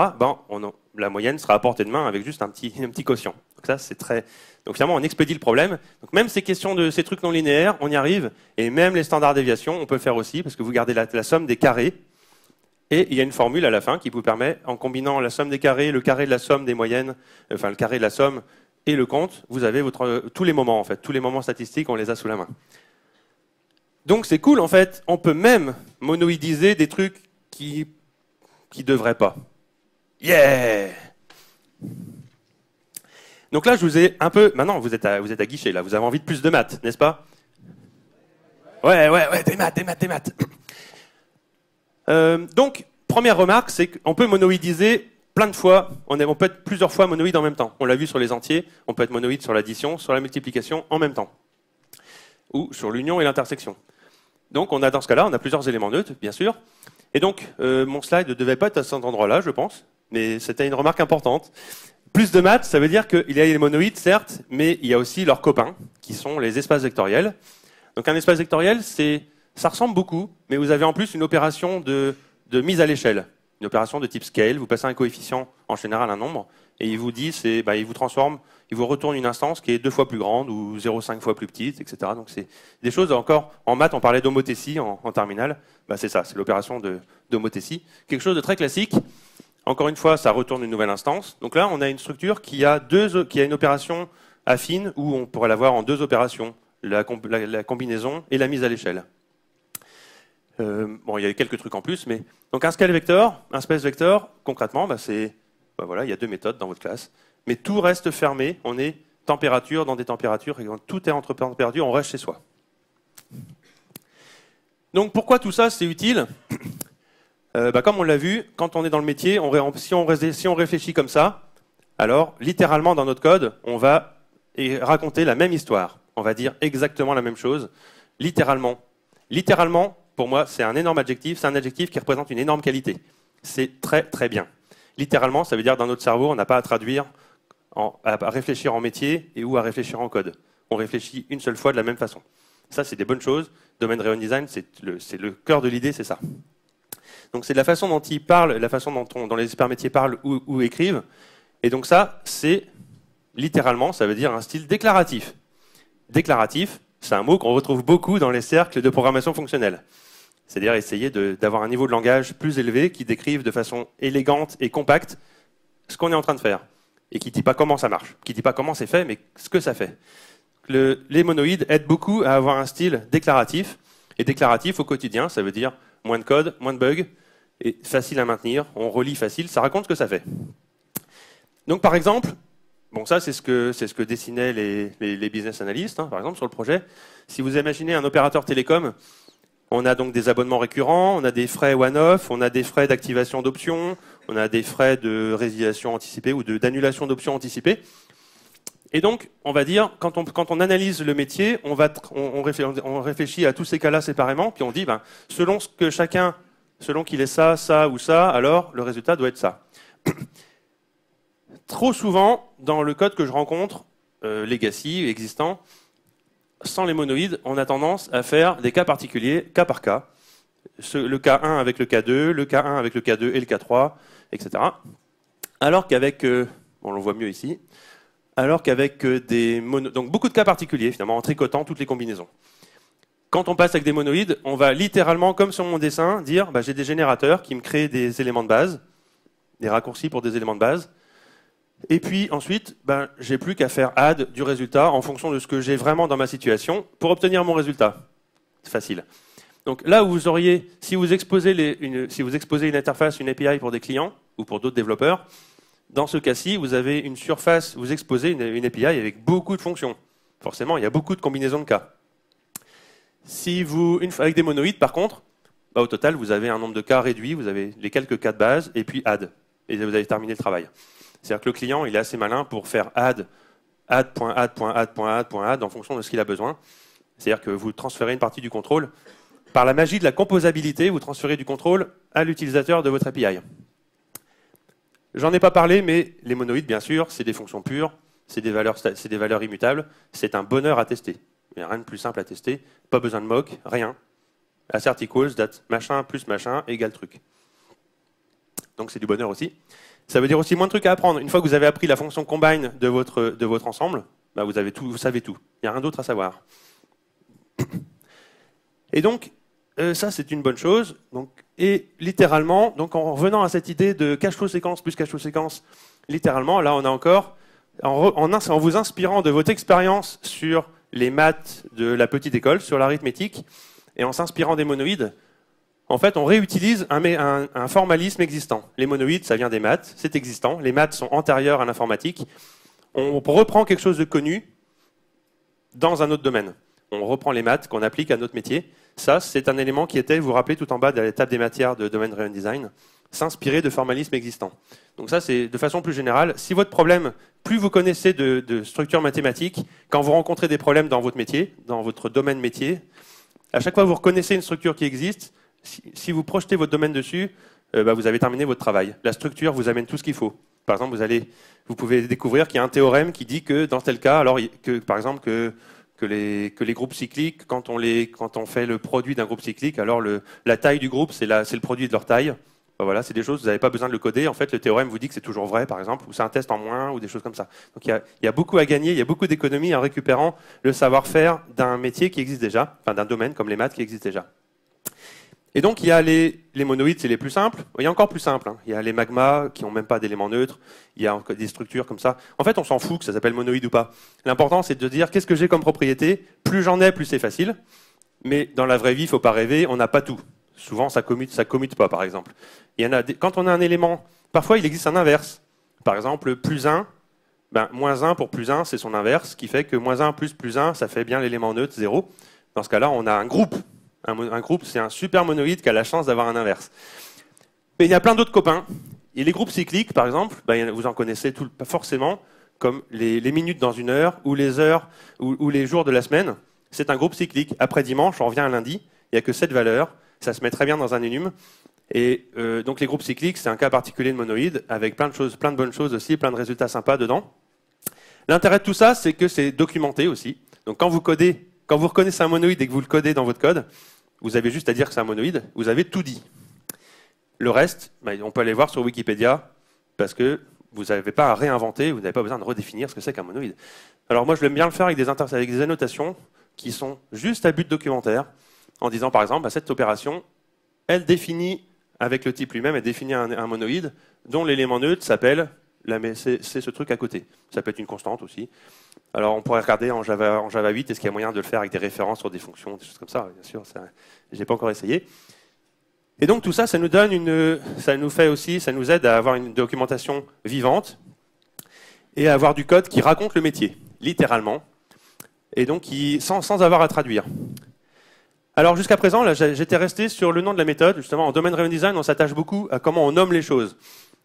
la moyenne sera à portée de main avec juste un petit quotient. Donc ça, c'est très. Donc finalement, on expédie le problème. Donc même ces questions de ces trucs non linéaires, on y arrive. Et même les standards déviation, on peut le faire aussi, parce que vous gardez la somme des carrés. Et il y a une formule à la fin qui vous permet, en combinant la somme des carrés, le carré de la somme des moyennes, enfin le carré de la somme et le compte, vous avez tous les moments en fait, tous les moments statistiques, on les a sous la main. Donc c'est cool en fait, on peut même monoïdiser des trucs qui devraient pas. Yeah! Donc là je vous ai un peu, maintenant vous êtes à guichet là, vous avez envie de plus de maths, n'est-ce pas? Ouais, des maths. Donc, première remarque, c'est qu'on peut monoïdiser plein de fois, on peut être plusieurs fois monoïde en même temps. On l'a vu sur les entiers, on peut être monoïde sur l'addition, sur la multiplication en même temps. Ou sur l'union et l'intersection. Donc, dans ce cas-là, on a plusieurs éléments neutres, bien sûr. Et donc, mon slide ne devait pas être à cet endroit-là, je pense, mais c'était une remarque importante. Plus de maths, ça veut dire qu'il y a les monoïdes, certes, mais il y a aussi leurs copains, qui sont les espaces vectoriels. Donc, un espace vectoriel, ça ressemble beaucoup, mais vous avez en plus une opération de mise à l'échelle. Une opération de type scale, vous passez un coefficient, en général un nombre, et il vous dit, il vous transforme, il vous retourne une instance qui est 2 fois plus grande ou 0,5 fois plus petite, etc. Donc c'est des choses encore, en maths, on parlait d'homothétie en terminale, c'est ça, c'est l'opération d'homothétie. Quelque chose de très classique. Encore une fois, ça retourne une nouvelle instance. Donc là, on a une structure qui a une opération affine, où on pourrait l'avoir en 2 opérations, la combinaison et la mise à l'échelle. Il y a quelques trucs en plus, mais donc un scale vector, un space vector, concrètement, voilà, il y a 2 méthodes dans votre classe, mais tout reste fermé. On est température dans des températures, et quand tout est entre températures, on reste chez soi. Donc pourquoi tout ça c'est utile? Comme on l'a vu, quand on est dans le métier, si on réfléchit comme ça, alors littéralement dans notre code, on va raconter la même histoire. On va dire exactement la même chose, littéralement. Littéralement, pour moi, c'est un énorme adjectif, c'est un adjectif qui représente une énorme qualité. C'est très très bien. Littéralement, ça veut dire dans notre cerveau, on n'a pas à traduire, à réfléchir en métier ou à réfléchir en code. On réfléchit une seule fois de la même façon. Ça, c'est des bonnes choses. Domaine Driven Design, c'est le cœur de l'idée, c'est ça. Donc c'est la façon dont ils parlent, la façon dont les experts métiers parlent ou écrivent. Et donc ça, c'est littéralement, ça veut dire un style déclaratif. Déclaratif, c'est un mot qu'on retrouve beaucoup dans les cercles de programmation fonctionnelle. C'est-à-dire essayer d'avoir un niveau de langage plus élevé qui décrive de façon élégante et compacte ce qu'on est en train de faire. Et qui ne dit pas comment ça marche, qui ne dit pas comment c'est fait, mais ce que ça fait. Les monoïdes aident beaucoup à avoir un style déclaratif. Et déclaratif au quotidien, ça veut dire moins de code, moins de bugs, et facile à maintenir, on relit facile, ça raconte ce que ça fait. Donc par exemple, ça c'est ce que dessinaient les business analysts, par exemple sur le projet. Si vous imaginez un opérateur télécom, on a donc des abonnements récurrents, on a des frais one-off, on a des frais d'activation d'options, on a des frais de résiliation anticipée ou d'annulation d'options anticipées. Et donc, on va dire, quand on analyse le métier, on réfléchit à tous ces cas-là séparément, puis on dit, selon qu'il ait ça, ça ou ça, alors le résultat doit être ça. Trop souvent, dans le code que je rencontre, legacy, existant, sans les monoïdes, on a tendance à faire des cas particuliers, cas par cas. Le cas 1 avec le cas 2, le cas 1 avec le cas 2 et le cas 3, etc. Alors qu'avec, on le voit mieux ici, alors qu'avec donc beaucoup de cas particuliers, finalement, en tricotant toutes les combinaisons. Quand on passe avec des monoïdes, on va littéralement, comme sur mon dessin, dire j'ai des générateurs qui me créent des éléments de base, des raccourcis pour des éléments de base, et puis ensuite, j'ai plus qu'à faire add du résultat en fonction de ce que j'ai vraiment dans ma situation pour obtenir mon résultat. C'est facile. Donc là où vous auriez, si vous exposez une interface, une API pour des clients ou pour d'autres développeurs, dans ce cas-ci, vous avez une surface, vous exposez une API avec beaucoup de fonctions. Forcément, il y a beaucoup de combinaisons de cas. Avec des monoïdes, par contre, au total, vous avez un nombre de cas réduit, vous avez les quelques cas de base, et puis add. Et vous avez terminé le travail. C'est-à-dire que le client, il est assez malin pour faire add en fonction de ce qu'il a besoin. C'est-à-dire que vous transférez une partie du contrôle. Par la magie de la composabilité, vous transférez du contrôle à l'utilisateur de votre API. J'en ai pas parlé, mais les monoïdes, bien sûr, c'est des fonctions pures, c'est des valeurs immutables, c'est un bonheur à tester. Il n'y a rien de plus simple à tester, pas besoin de mock, rien. Assert equals, that machin plus machin égale truc. Donc c'est du bonheur aussi. Ça veut dire aussi moins de trucs à apprendre. Une fois que vous avez appris la fonction combine de votre ensemble, vous savez tout. Il n'y a rien d'autre à savoir. Et donc, ça c'est une bonne chose. Et littéralement, donc en revenant à cette idée de cache flow séquence plus cache flow séquence, littéralement, là on a encore, en vous inspirant de votre expérience sur les maths de la petite école, sur l'arithmétique, et en s'inspirant des monoïdes, en fait on réutilise un formalisme existant. Les monoïdes, ça vient des maths, c'est existant, les maths sont antérieures à l'informatique. On reprend quelque chose de connu dans un autre domaine. On reprend les maths qu'on applique à notre métier. Ça, c'est un élément qui était, vous vous rappelez, tout en bas de la table des matières de Domain Driven Design, s'inspirer de formalisme existant. Donc ça, c'est de façon plus générale. Si votre problème, plus vous connaissez de structures mathématiques, quand vous rencontrez des problèmes dans votre métier, dans votre domaine métier, à chaque fois que vous reconnaissez une structure qui existe, si vous projetez votre domaine dessus, vous avez terminé votre travail. La structure vous amène tout ce qu'il faut. Par exemple, vous pouvez découvrir qu'il y a un théorème qui dit que dans tel cas, alors par exemple que les groupes cycliques, quand on fait le produit d'un groupe cyclique, alors la taille du groupe, c'est le produit de leur taille. Ben voilà, c'est des choses, vous n'avez pas besoin de le coder. En fait, le théorème vous dit que c'est toujours vrai, par exemple, ou c'est un test en moins, ou des choses comme ça. Donc il y a beaucoup à gagner, il y a beaucoup d'économies en récupérant le savoir-faire d'un métier qui existe déjà, enfin d'un domaine comme les maths qui existe déjà. Et donc il y a les monoïdes, c'est les plus simples. Il y a encore plus simple. Hein. Il y a les magmas qui n'ont même pas d'éléments neutres. Il y a des structures comme ça. En fait, on s'en fout que ça s'appelle monoïde ou pas. L'important, c'est de dire qu'est-ce que j'ai comme propriété. Plus j'en ai, plus c'est facile. Mais dans la vraie vie, il ne faut pas rêver, on n'a pas tout. Souvent, ça commute pas, par exemple. Il y en a quand on a un élément, parfois il existe un inverse. Par exemple, plus 1, ben, moins 1 pour plus 1, c'est son inverse, ce qui fait que moins 1 plus 1, ça fait bien l'élément neutre, 0. Dans ce cas-là, on a un groupe. Un groupe, c'est un super monoïde qui a la chance d'avoir un inverse. Mais il y a plein d'autres copains. Et les groupes cycliques, par exemple, ben, vous en connaissez pas forcément, comme les minutes dans une heure, ou les heures, ou les jours de la semaine. C'est un groupe cyclique. Après dimanche, on revient à lundi, il n'y a que 7 valeurs. Ça se met très bien dans un énum. Et donc les groupes cycliques, c'est un cas particulier de monoïde, avec plein de choses, plein de bonnes choses aussi, plein de résultats sympas dedans. L'intérêt de tout ça, c'est que c'est documenté aussi. Donc quand vous codez, quand vous reconnaissez un monoïde et que vous le codez dans votre code, vous avez juste à dire que c'est un monoïde, vous avez tout dit. Le reste, on peut aller voir sur Wikipédia, parce que vous n'avez pas à réinventer, vous n'avez pas besoin de redéfinir ce que c'est qu'un monoïde. Alors moi, je l'aime bien le faire avec des annotations qui sont juste à but documentaire, en disant par exemple, cette opération, elle définit, avec le type lui-même, elle définit un monoïde dont l'élément neutre s'appelle, c'est ce truc à côté. Ça peut être une constante aussi. Alors on pourrait regarder en Java 8, est-ce qu'il y a moyen de le faire avec des références sur des fonctions, des choses comme ça, bien sûr, je n'ai pas encore essayé. Et donc tout ça, ça nous aide à avoir une documentation vivante et à avoir du code qui raconte le métier, littéralement, et donc sans avoir à traduire. Alors jusqu'à présent, là, j'étais resté sur le nom de la méthode. Justement, en domaine driven design, on s'attache beaucoup à comment on nomme les choses.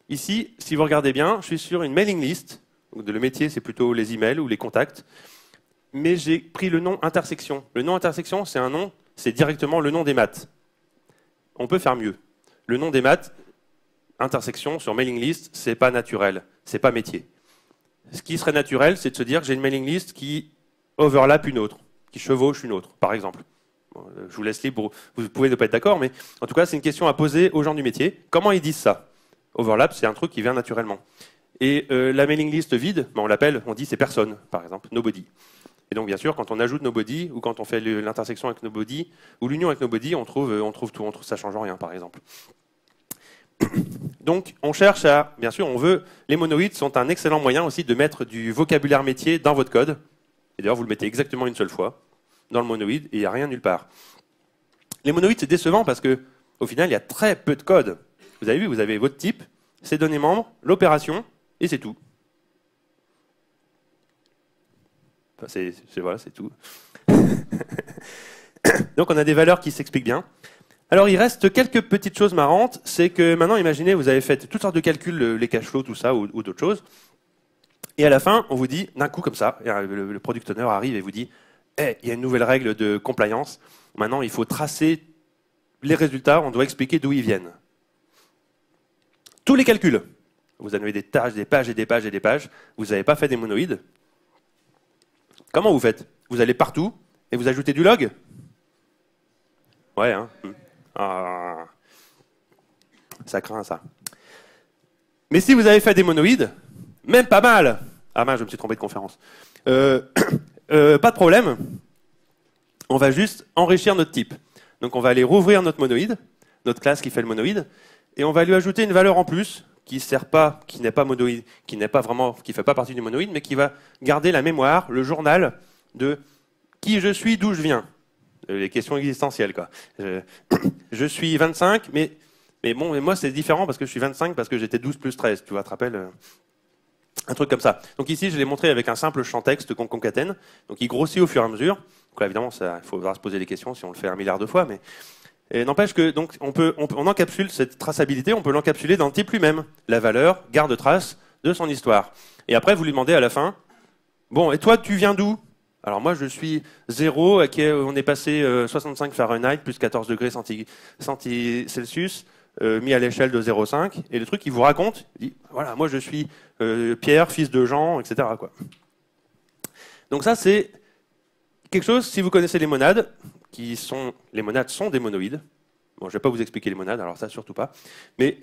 Ici, si vous regardez bien, je suis sur une mailing list. Donc, le métier, c'est plutôt les emails ou les contacts. Mais j'ai pris le nom intersection. Le nom intersection, c'est un nom, c'est directement le nom des maths. On peut faire mieux. Le nom des maths, intersection sur mailing list, c'est pas naturel, c'est pas métier. Ce qui serait naturel, c'est de se dire que j'ai une mailing list qui overlap une autre, qui chevauche une autre, par exemple. Je vous laisse libre, vous pouvez ne pas être d'accord, mais en tout cas, c'est une question à poser aux gens du métier. Comment ils disent ça? Overlap, c'est un truc qui vient naturellement. Et la mailing list vide, on dit c'est personne, par exemple, nobody. Et donc, bien sûr, quand on ajoute nobody, ou quand on fait l'intersection avec nobody, ou l'union avec nobody, on trouve tout, ça ne change rien, par exemple. Donc, on cherche à, bien sûr, les monoïdes sont un excellent moyen aussi de mettre du vocabulaire métier dans votre code. Et d'ailleurs, vous le mettez exactement une seule fois dans le monoïde, et il n'y a rien nulle part. Les monoïdes, c'est décevant parce que, au final, il y a très peu de code. Vous avez vu, vous avez votre type, ses données membres, l'opération, et c'est tout. Enfin, c'est tout. Donc on a des valeurs qui s'expliquent bien. Alors il reste quelques petites choses marrantes, c'est que maintenant, imaginez, vous avez fait toutes sortes de calculs, les cash flows, tout ça, ou d'autres choses, et à la fin, on vous dit, d'un coup comme ça, le product owner arrive et vous dit, il y a une nouvelle règle de compliance. Maintenant, il faut tracer les résultats, on doit expliquer d'où ils viennent. Tous les calculs. Vous avez des pages et des pages et des pages. Vous n'avez pas fait des monoïdes. Comment vous faites? Vous allez partout et vous ajoutez du log? Ouais, hein. Ça craint, ça. Mais si vous avez fait des monoïdes, même pas mal. Ah mince, je me suis trompé de conférence. Pas de problème, on va juste enrichir notre type. Donc on va aller rouvrir notre monoïde, notre classe qui fait le monoïde, et on va lui ajouter une valeur en plus qui sert pas, qui n'est pas monoïde, qui fait pas partie du monoïde, mais qui va garder la mémoire, le journal de qui je suis, d'où je viens. Les questions existentielles, quoi. Je suis 25, mais moi c'est différent parce que je suis 25 parce que j'étais 12 plus 13, tu vois, te rappelles un truc comme ça. Donc ici, je l'ai montré avec un simple champ texte qu'on concatène. Donc il grossit au fur et à mesure. Donc là, évidemment, il faudra se poser des questions si on le fait 1 milliard de fois. Mais n'empêche que donc on encapsule cette traçabilité, on peut l'encapsuler dans le type lui-même. La valeur garde trace de son histoire. Et après, vous lui demandez à la fin, bon, et toi, tu viens d'où? Alors moi, je suis 0, on est passé 65 Fahrenheit plus 14 degrés Celsius, mis à l'échelle de 0,5, et le truc, il vous raconte, il dit, voilà, moi je suis Pierre, fils de Jean, etc., quoi. Donc ça, c'est quelque chose, si vous connaissez les monades, les monades sont des monoïdes, Bon, je ne vais pas vous expliquer les monades, alors ça, surtout pas. Mais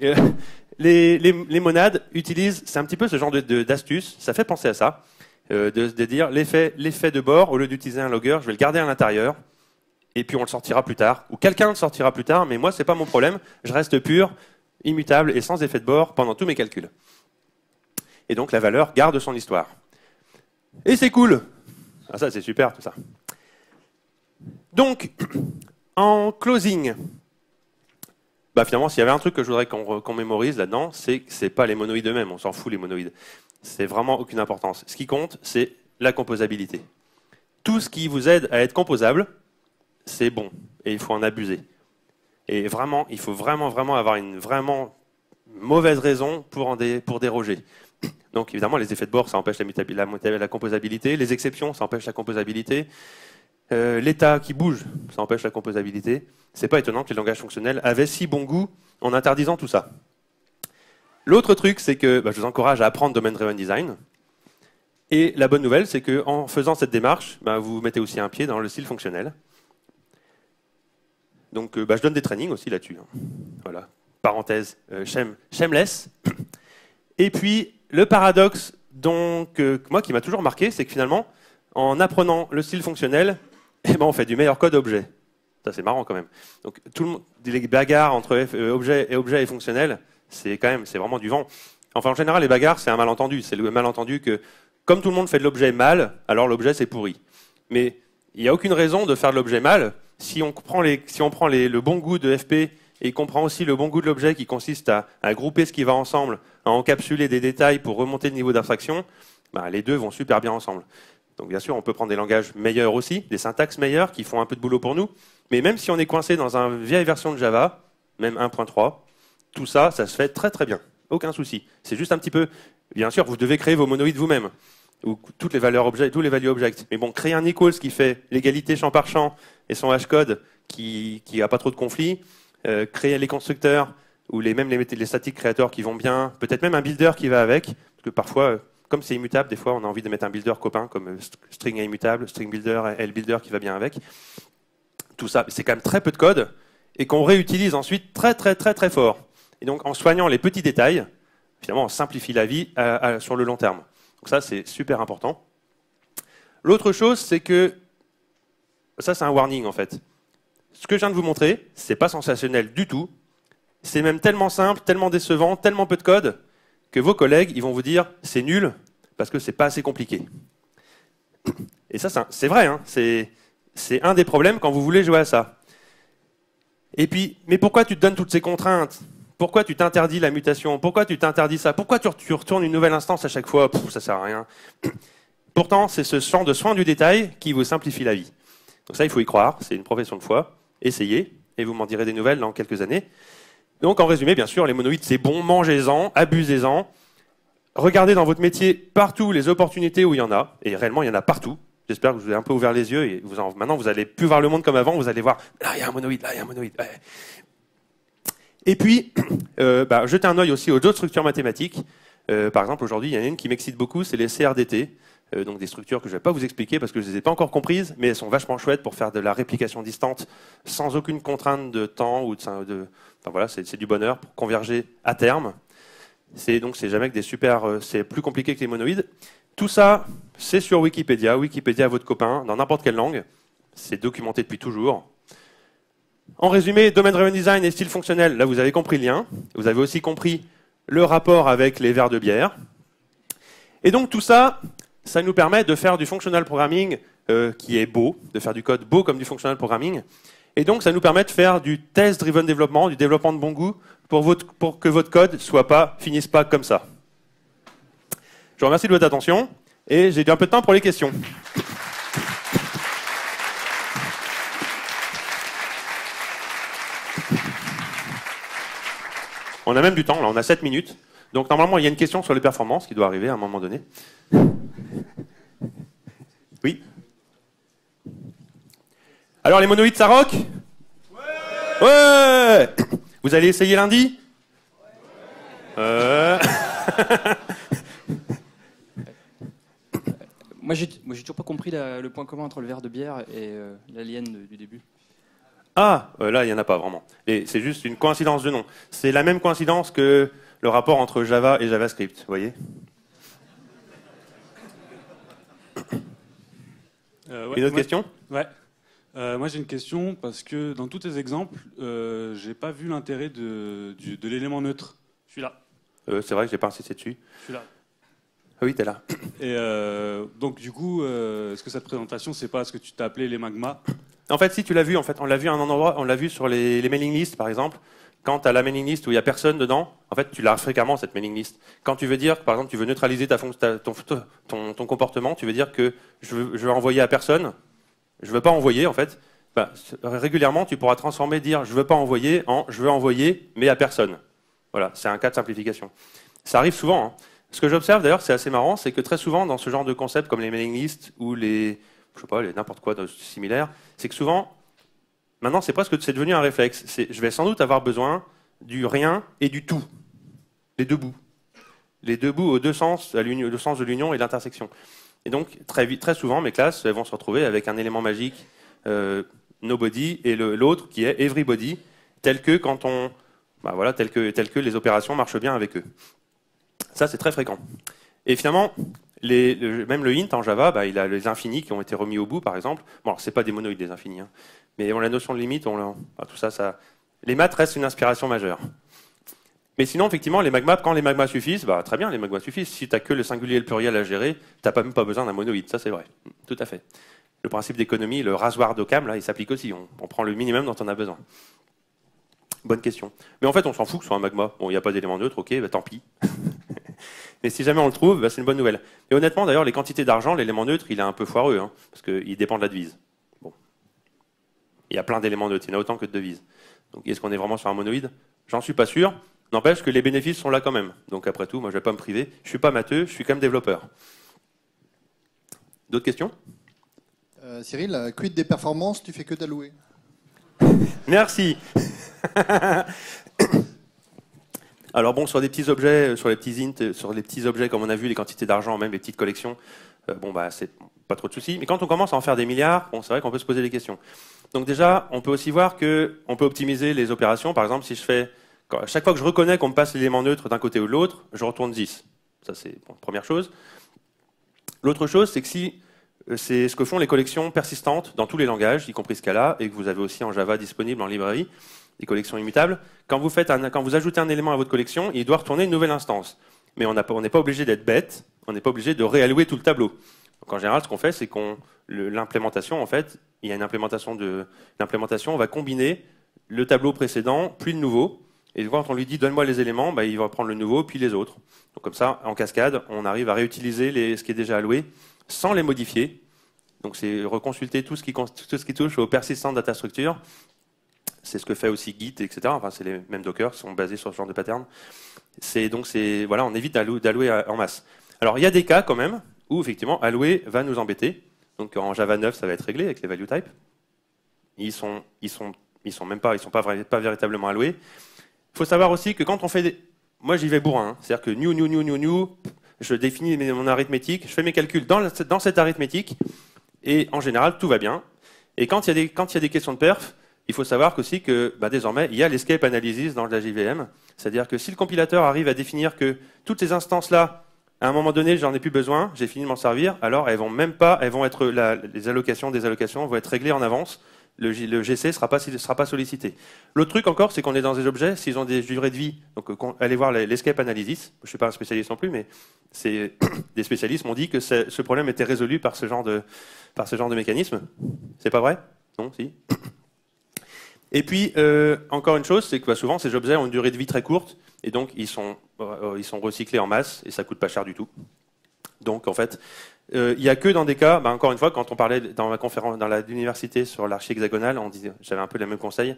les monades utilisent, c'est un petit peu ce genre d'astuce, ça fait penser à ça, de dire l'effet de bord, au lieu d'utiliser un logger, je vais le garder à l'intérieur, et puis on le sortira plus tard, ou quelqu'un le sortira plus tard, mais moi, c'est pas mon problème, je reste pur, immutable et sans effet de bord pendant tous mes calculs. Et donc la valeur garde son histoire. Et c'est cool. Ah, ça, c'est super, tout ça. Donc, en closing, bah, finalement, s'il y avait un truc que je voudrais qu'on mémorise là-dedans, c'est que ce n'est pas les monoïdes eux-mêmes, on s'en fout les monoïdes. C'est vraiment aucune importance. Ce qui compte, c'est la composabilité. Tout ce qui vous aide à être composable, c'est bon, et il faut en abuser. Et vraiment, il faut vraiment avoir une vraiment mauvaise raison pour déroger. Donc évidemment, les effets de bord, ça empêche la composabilité. Les exceptions, ça empêche la composabilité. L'état qui bouge, ça empêche la composabilité. C'est pas étonnant que les langages fonctionnels avaient si bon goût en interdisant tout ça. L'autre truc, c'est que je vous encourage à apprendre Domain Driven Design. Et la bonne nouvelle, c'est qu'en faisant cette démarche, vous mettez aussi un pied dans le style fonctionnel. Donc je donne des trainings aussi là-dessus. Voilà. Parenthèse, shameless. Et puis, le paradoxe moi qui m'a toujours marqué, c'est que finalement, en apprenant le style fonctionnel, on fait du meilleur code objet. Ça, c'est marrant quand même. Donc, les bagarres entre objet et fonctionnel, c'est vraiment du vent. Enfin, en général, les bagarres, c'est un malentendu. C'est le malentendu que, comme tout le monde fait de l'objet mal, alors l'objet, c'est pourri. Mais il n'y a aucune raison de faire de l'objet mal. Si on prend le bon goût de FP et qu'on prend aussi le bon goût de l'objet qui consiste à grouper ce qui va ensemble, à encapsuler des détails pour remonter le niveau d'abstraction, les deux vont super bien ensemble. Donc bien sûr, on peut prendre des langages meilleurs aussi, des syntaxes meilleures qui font un peu de boulot pour nous, mais même si on est coincé dans une vieille version de Java, même 1.3, tout ça, ça se fait très très bien, aucun souci. C'est juste un petit peu, bien sûr, vous devez créer vos monoïdes vous-même, ou toutes les valeurs objets, tous les value objects. Mais bon, créer un equals qui fait l'égalité champ par champ et son hashcode qui n'a pas trop de conflits, créer les constructeurs ou même les statiques créateurs qui vont bien, peut-être même un builder qui va avec, parce que parfois, comme c'est immutable, des fois on a envie de mettre un builder copain comme string est immutable, string builder et builder qui va bien avec. Tout ça, c'est quand même très peu de code et qu'on réutilise ensuite très très très très fort. Et donc en soignant les petits détails, finalement on simplifie la vie sur le long terme. Donc ça c'est super important. L'autre chose c'est que, ça c'est un warning en fait. Ce que je viens de vous montrer, c'est pas sensationnel du tout. C'est même tellement simple, tellement décevant, tellement peu de code, que vos collègues ils vont vous dire c'est nul parce que c'est pas assez compliqué. Et ça, c'est vrai, hein, c'est un des problèmes quand vous voulez jouer à ça. Et puis, mais pourquoi tu te donnes toutes ces contraintes? Pourquoi tu t'interdis la mutation? Pourquoi tu t'interdis ça? Pourquoi tu retournes une nouvelle instance à chaque fois? Ça sert à rien. Pourtant, c'est ce genre de soin du détail qui vous simplifie la vie. Donc ça, il faut y croire, c'est une profession de foi. Essayez, et vous m'en direz des nouvelles dans quelques années. Donc en résumé, bien sûr, les monoïdes, c'est bon, mangez-en, abusez-en. Regardez dans votre métier partout les opportunités où il y en a, et réellement, il y en a partout. J'espère que vous avez un peu ouvert les yeux, et maintenant, vous n'allez plus voir le monde comme avant, vous allez voir, là, il y a un monoïde, là, il y a un monoïde. Ouais. Et puis, jetez un œil aussi aux autres structures mathématiques. Par exemple, aujourd'hui, il y en a une qui m'excite beaucoup, c'est les CRDT. Donc des structures que je ne vais pas vous expliquer parce que je ne les ai pas encore comprises, mais elles sont vachement chouettes pour faire de la réplication distante sans aucune enfin voilà, c'est du bonheur pour converger à terme. C'est jamais que des c'est plus compliqué que les monoïdes. Tout ça, c'est sur Wikipédia. Wikipédia, votre copain, dans n'importe quelle langue. C'est documenté depuis toujours. En résumé, Domain Driven Design et style fonctionnel, là vous avez compris le lien. Vous avez aussi compris le rapport avec les verres de bière. Et donc tout ça, ça nous permet de faire du functional programming qui est beau, de faire du code beau comme du functional programming. Et donc ça nous permet de faire du test-driven développement, du développement de bon goût, pour que votre code finisse pas comme ça. Je vous remercie de votre attention et j'ai eu un peu de temps pour les questions. On a même du temps, là, on a 7 minutes. Donc normalement, il y a une question sur les performances qui doit arriver à un moment donné. Oui. Alors les monoïdes, ça rock? Ouais. Vous allez essayer lundi? Moi, j'ai toujours pas compris le point commun entre le verre de bière et l'alien du début. Ah, là, il n'y en a pas vraiment. Et c'est juste une coïncidence de nom. C'est la même coïncidence que le rapport entre Java et JavaScript, vous voyez? Une autre question? Ouais. Moi j'ai une question parce que dans tous tes exemples, j'ai pas vu l'intérêt de l'élément neutre. Je suis là. C'est vrai que j'ai pas insisté dessus. Je suis là. Ah oui, t'es là. Et donc du coup, est-ce que cette présentation, c'est pas ce que tu t'as appelé les magmas? En fait, si tu l'as vu, en fait, on l'a vu à un endroit, on l'a vu sur les mailing lists, par exemple. Quand tu as la mailing list où il n'y a personne dedans, en fait, tu l'as fréquemment, cette mailing list. Quand tu veux dire, par exemple, tu veux neutraliser ton comportement, tu veux dire que je veux envoyer à personne, je veux pas envoyer, en fait, bah, régulièrement, tu pourras transformer, dire je veux pas envoyer en je veux envoyer, mais à personne. Voilà, c'est un cas de simplification. Ça arrive souvent. Hein. Ce que j'observe, d'ailleurs, c'est assez marrant, c'est que très souvent, dans ce genre de concepts comme les mailing lists ou les, je sais pas, n'importe quoi de similaire, c'est que souvent, maintenant, c'est devenu un réflexe. Je vais sans doute avoir besoin du rien et du tout. Les deux bouts. Les deux bouts aux deux sens, le sens de l'union et de l'intersection. Et donc, très souvent, mes classes elles vont se retrouver avec un élément magique, nobody, et l'autre qui est everybody, tel que quand tel que les opérations marchent bien avec eux. Ça, c'est très fréquent. Et finalement, même le int en Java, il a les infinis qui ont été remis au bout, par exemple. Bon, c'est pas des monoïdes, des infinis. Hein. Mais la notion de limite, tout ça, les maths restent une inspiration majeure. Mais sinon, effectivement, quand les magmas suffisent, très bien, les magmas suffisent. Si tu n'as que le singulier et le pluriel à gérer, tu n'as même pas besoin d'un monoïde, ça c'est vrai. Tout à fait. Le principe d'économie, le rasoir d'Occam, là, il s'applique aussi. On prend le minimum dont on a besoin. Bonne question. Mais en fait, on s'en fout que ce soit un magma. Bon, il n'y a pas d'élément neutre, ok, tant pis. Mais si jamais on le trouve, c'est une bonne nouvelle. Et honnêtement, d'ailleurs, les quantités d'argent, l'élément neutre, il est un peu foireux, hein, parce qu'il dépend de la devise. Bon. Il y a plein d'éléments neutres, il y en a autant que de devises. Donc, est-ce qu'on est vraiment sur un monoïde? J'en suis pas sûr. N'empêche que les bénéfices sont là quand même. Donc après tout, moi je ne vais pas me priver. Je ne suis pas matheux, je suis quand même développeur. D'autres questions? Cyril, quid des performances, tu fais que d'allouer? Merci. Alors bon, sur des petits objets, sur les petits int, sur les petits objets comme on a vu, les quantités d'argent, même les petites collections, c'est pas trop de soucis. Mais quand on commence à en faire des milliards, c'est vrai qu'on peut se poser des questions. Donc déjà, on peut aussi voir qu'on peut optimiser les opérations. Par exemple, si je fais à chaque fois que je reconnais qu'on me passe l'élément neutre d'un côté ou de l'autre, je retourne 10. Ça, c'est la première chose. L'autre chose, c'est que c'est ce que font les collections persistantes dans tous les langages, y compris Scala, et que vous avez aussi en Java disponible en librairie, des collections immutables. Quand vous ajoutez un élément à votre collection, il doit retourner une nouvelle instance. Mais on n'est pas obligé d'être bête, on n'est pas obligé de réallouer tout le tableau. Donc en général, ce qu'on fait, c'est l'implémentation, en fait, il y a une implémentation on va combiner le tableau précédent, puis le nouveau. Et quand on lui dit donne-moi les éléments, il va prendre le nouveau, puis les autres. Donc comme ça, en cascade, on arrive à réutiliser ce qui est déjà alloué sans les modifier. Donc c'est reconsulter tout ce qui touche au persistant data structure. C'est ce que fait aussi Git, etc. Enfin, c'est les mêmes Docker qui sont basés sur ce genre de pattern. Voilà, on évite d'allouer en masse. Alors il y a des cas quand même où effectivement allouer va nous embêter. Donc en Java 9, ça va être réglé avec les value types. Ils sont pas véritablement alloués. Il faut savoir aussi que quand on fait moi j'y vais bourrin, hein. C'est-à-dire que new, je définis mon arithmétique, je fais mes calculs dans cette arithmétique, et en général tout va bien. Et quand il y a des questions de perf, il faut savoir aussi que désormais il y a l'escape analysis dans la JVM, c'est-à-dire que si le compilateur arrive à définir que toutes ces instances-là, à un moment donné, j'en ai plus besoin, j'ai fini de m'en servir, alors elles vont être les allocations des allocations vont être réglées en avance. Le GC ne sera pas sollicité. L'autre truc encore, c'est qu'on est dans des objets, s'ils ont des durées de vie, donc allez voir l'escape analysis, je ne suis pas un spécialiste non plus, mais des spécialistes m'ont dit que ce problème était résolu par ce genre de mécanisme. C'est pas vrai? Non, si. Et puis, encore une chose, c'est que souvent, ces objets ont une durée de vie très courte, et donc ils sont recyclés en masse, et ça ne coûte pas cher du tout. Donc, en fait, il n'y a que dans des cas, encore une fois, quand on parlait dans ma conférence dans l'université sur l'archi hexagonale, j'avais un peu les mêmes conseils.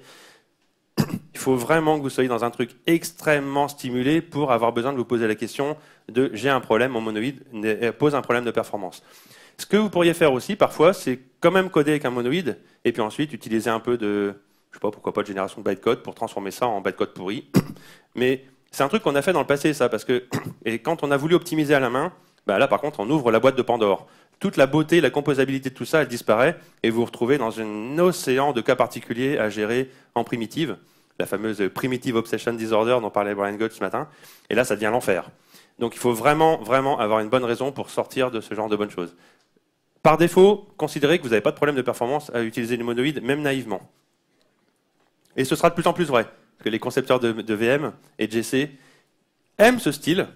Il faut vraiment que vous soyez dans un truc extrêmement stimulé pour avoir besoin de vous poser la question de j'ai un problème, mon monoïde pose un problème de performance. Ce que vous pourriez faire aussi, parfois, c'est quand même coder avec un monoïde, et puis ensuite utiliser un peu de, je sais pas, pourquoi pas de génération de bytecode pour transformer ça en bytecode pourri. Mais c'est un truc qu'on a fait dans le passé, ça, parce que et quand on a voulu optimiser à la main, là, par contre, on ouvre la boîte de Pandore. toute la beauté, la composabilité de tout ça, elle disparaît et vous vous retrouvez dans un océan de cas particuliers à gérer en primitive, la fameuse Primitive Obsession Disorder dont parlait Brian Gold ce matin. Et là, ça devient l'enfer. Donc il faut vraiment, vraiment avoir une bonne raison pour sortir de ce genre de bonnes choses. Par défaut, considérez que vous n'avez pas de problème de performance à utiliser les monoïdes, même naïvement. Et ce sera de plus en plus vrai, parce que les concepteurs de VM et de GC aiment ce style,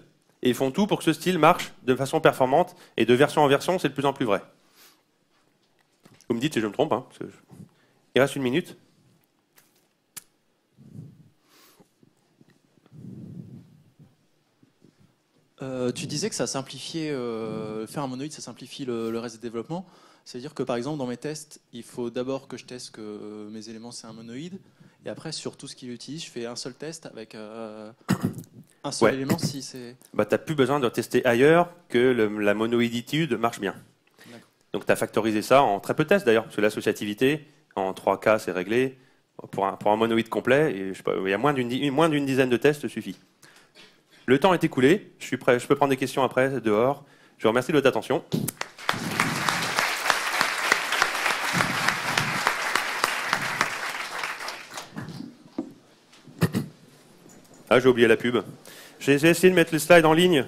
et ils font tout pour que ce style marche de façon performante, et de version en version, c'est de plus en plus vrai. Vous me dites si je me trompe, hein, parce que il reste 1 minute. Tu disais que ça simplifiait, faire un monoïde, ça simplifie le reste du développement. C'est-à-dire que par exemple, dans mes tests, il faut d'abord que je teste que mes éléments c'est un monoïde, et après, sur tout ce qu'il utilise, je fais un seul test avec un seul élément si c'est. Bah, tu n'as plus besoin de tester ailleurs que la monoïditude marche bien. Donc tu as factorisé ça en très peu de tests d'ailleurs, parce que l'associativité, en 3 cas, c'est réglé. Pour un monoïde complet, et je sais pas, il y a moins d'une dizaine de tests suffit. Le temps est écoulé, je suis prêt, je peux prendre des questions après, dehors. Je vous remercie de votre attention. Ah, j'ai oublié la pub. J'ai essayé de mettre les slides en ligne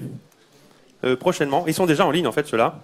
prochainement. Ils sont déjà en ligne en fait, ceux-là.